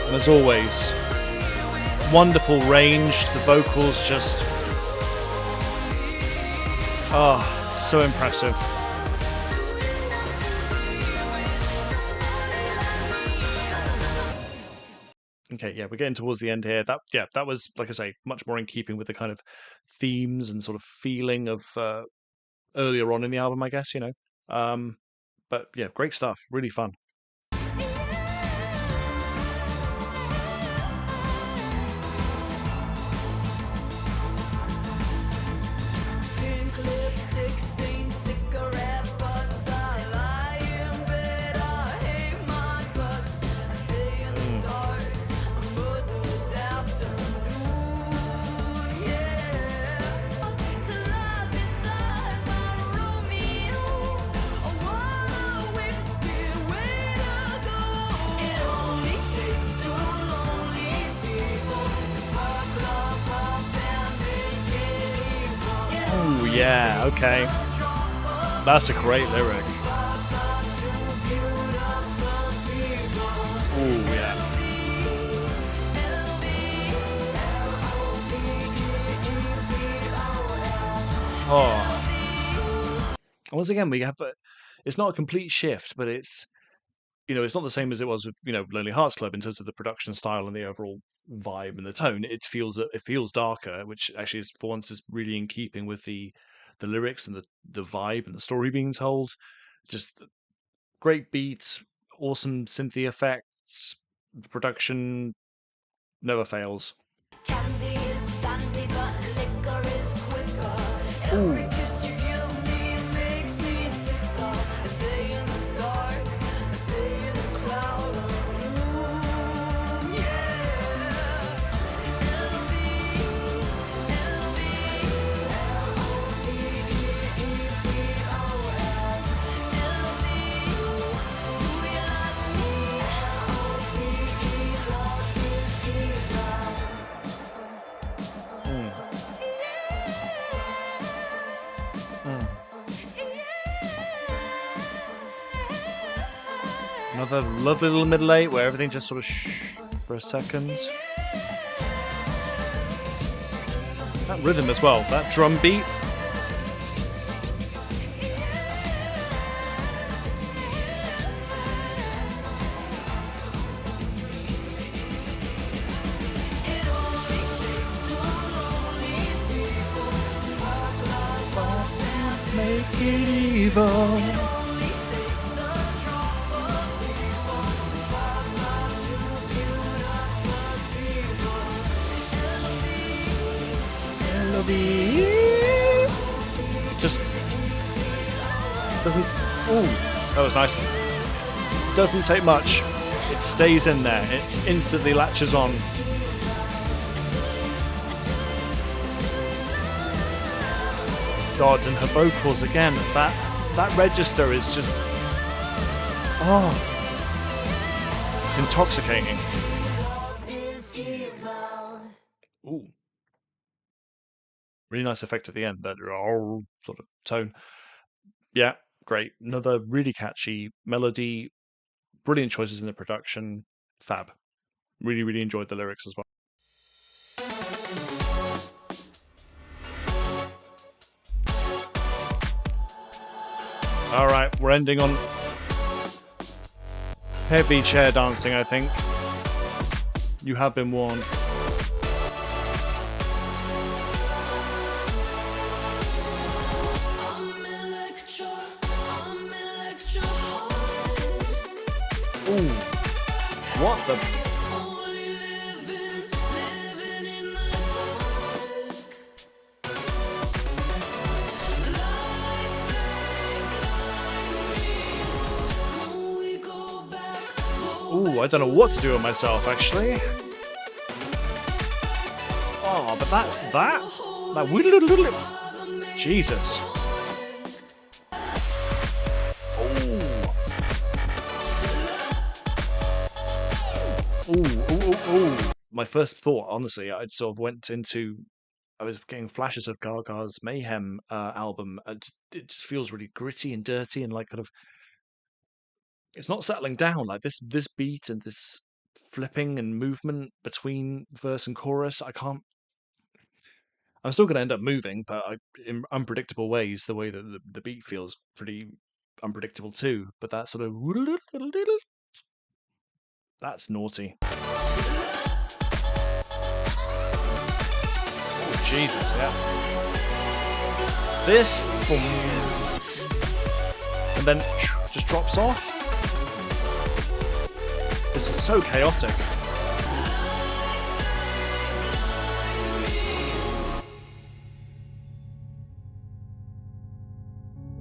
And as always, wonderful range. The vocals just, so impressive. Okay, yeah, we're getting towards the end here. That was, like I say, much more in keeping with the kind of themes and sort of feeling of earlier on in the album, I guess, you know. But yeah, great stuff. Really fun. Yeah, okay. That's a great lyric. Ooh, yeah. Oh. Once again, we have it's not a complete shift, but it's, you know, it's not the same as it was with, you know, Lonely Hearts Club in terms of the production style and the overall vibe and the tone. It feels darker, which actually is, for once, is really in keeping with the lyrics and the vibe and the story being told. Just great beats, awesome synthy effects, production never fails. Candy is dandy, but liquor is quicker. Ooh. Every kiss you give me makes me sicker. A day in the dark, a day in a cloud of gloom. Yeah. Another lovely little middle eight where everything just sort of for a second. That rhythm as well, that drum beat. Make it evil. Just doesn't. Ooh, that was nice. Doesn't take much. It stays in there. It instantly latches on. God, and her vocals again. That register is just. Oh, it's intoxicating. Ooh. Really nice effect at the end, that sort of tone. Yeah, great. Another really catchy melody, brilliant choices in the production, fab. Really, really enjoyed the lyrics as well. All right, we're ending on heavy chair dancing, I think. You have been warned. I'm Electra, I'm Electra Heart. Ooh. What the? Only living in the dark. Lights they blind me. Can we go back? Ooh, I don't know what to do with myself, actually. Oh, but that's that? That whittle. Jesus. Ooh. My first thought, honestly, I sort of went into. I was getting flashes of Gaga's Mayhem album. It just feels really gritty and dirty and like kind of. It's not settling down like this beat and this flipping and movement between verse and chorus. I'm still going to end up moving, but in unpredictable ways. The way that the beat feels pretty unpredictable too. But that sort of that's naughty. Oh Jesus, yeah. This, boom, and then just drops off. This is so chaotic.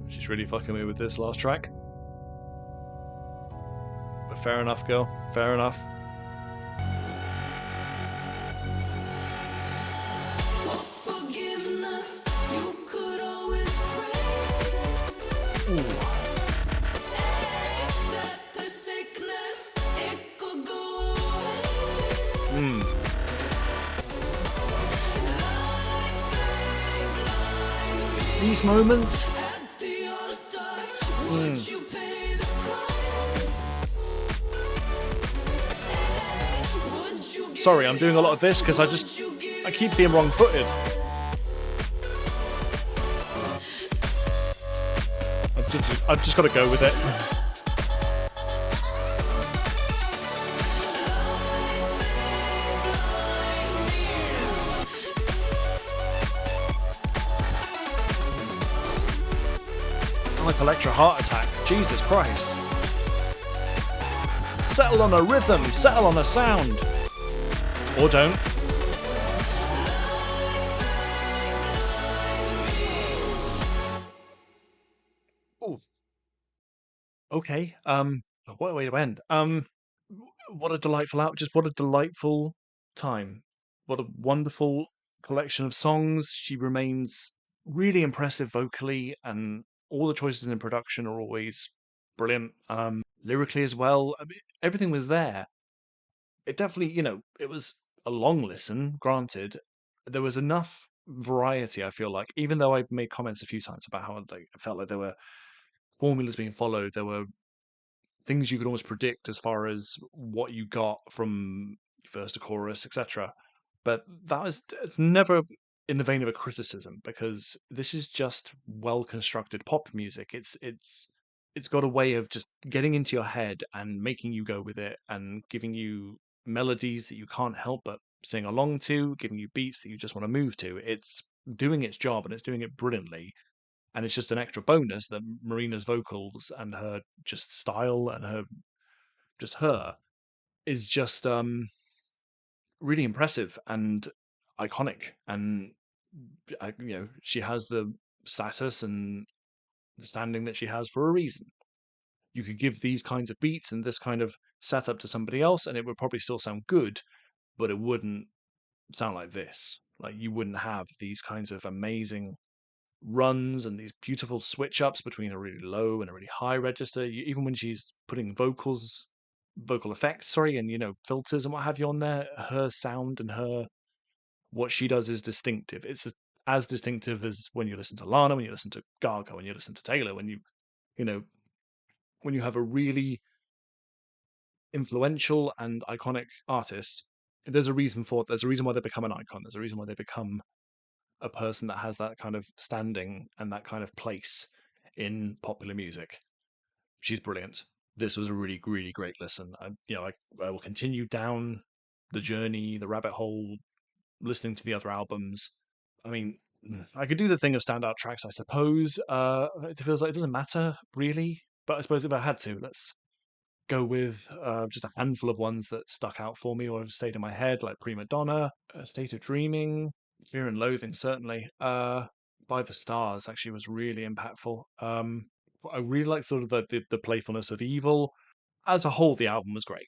She's really fucking me with this last track. But fair enough, girl. Fair enough. For forgiveness, you could always pray. Ooh. That the sickness, it could go away. These moments. At the altar, would you pay the price? Would you give Sorry, I'm doing a lot of this because I keep being wrong-footed. I've just got to go with it. Like Electra Heart attack. Jesus Christ. Settle on a rhythm, settle on a sound. Or don't. Ooh. Okay. What a way to end. What a delightful what a delightful time. What a wonderful collection of songs. She remains really impressive vocally, and all the choices in production are always brilliant. Lyrically as well. I mean, everything was there. It definitely, it was a long listen, granted. There was enough variety, I feel like, even though I've made comments a few times about how like, I felt like there were formulas being followed, there were things you could almost predict as far as what you got from verse to chorus, etc. But it's never in the vein of a criticism because this is just well constructed pop music. It's got a way of just getting into your head and making you go with it and giving you melodies that you can't help but sing along to, giving you beats that you just want to move to. It's doing its job and it's doing it brilliantly. And it's just an extra bonus that Marina's vocals and her just style and her is just really impressive and iconic. And she has the status and the standing that she has for a reason. You could give these kinds of beats and this kind of setup to somebody else, and it would probably still sound good, but it wouldn't sound like this. Like you wouldn't have these kinds of amazing runs and these beautiful switch ups between a really low and a really high register. Even when she's putting vocal effects, sorry, and filters and what have you on there, her sound and what she does is distinctive. It's as distinctive as when you listen to Lana, when you listen to Gaga, when you listen to Taylor, when when you have a really influential and iconic artist. There's a reason for it. There's a reason why they become an icon. There's a reason why they become a person that has that kind of standing and that kind of place in popular music. She's brilliant. This was a really, really great listen. I will continue down the journey, the rabbit hole, listening to the other albums. I mean, I could do the thing of standout tracks, I suppose. It feels like it doesn't matter, really. But I suppose if I had to, let's go with just a handful of ones that stuck out for me or have stayed in my head, like Primadonna, State of Dreaming, Fear and Loathing, certainly. By the Stars actually was really impactful. I really liked sort of the playfulness of E.V.O.L. As a whole, the album was great.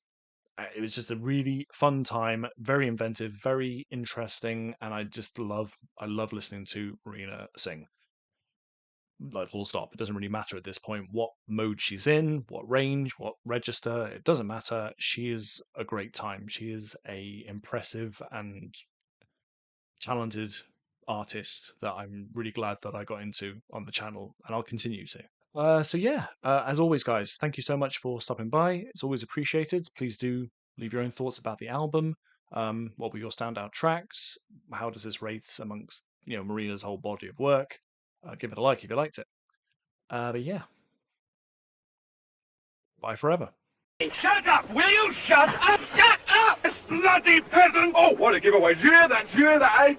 It was just a really fun time, very inventive, very interesting, and I love listening to Marina sing. Like, full stop. It doesn't really matter at this point what mode she's in, what range, what register. It doesn't matter. She is a great time. She is a impressive and talented artist that I'm really glad that I got into on the channel, and I'll continue to. As always, guys, thank you so much for stopping by. It's always appreciated. Please do leave your own thoughts about the album. What were your standout tracks? How does this rate amongst Marina's whole body of work? Give it a like if you liked it. Bye forever. Shut up! Will you shut up? Shut up! Bloody peasant! Oh, what a giveaway! Did you hear that? Did you hear that, eh?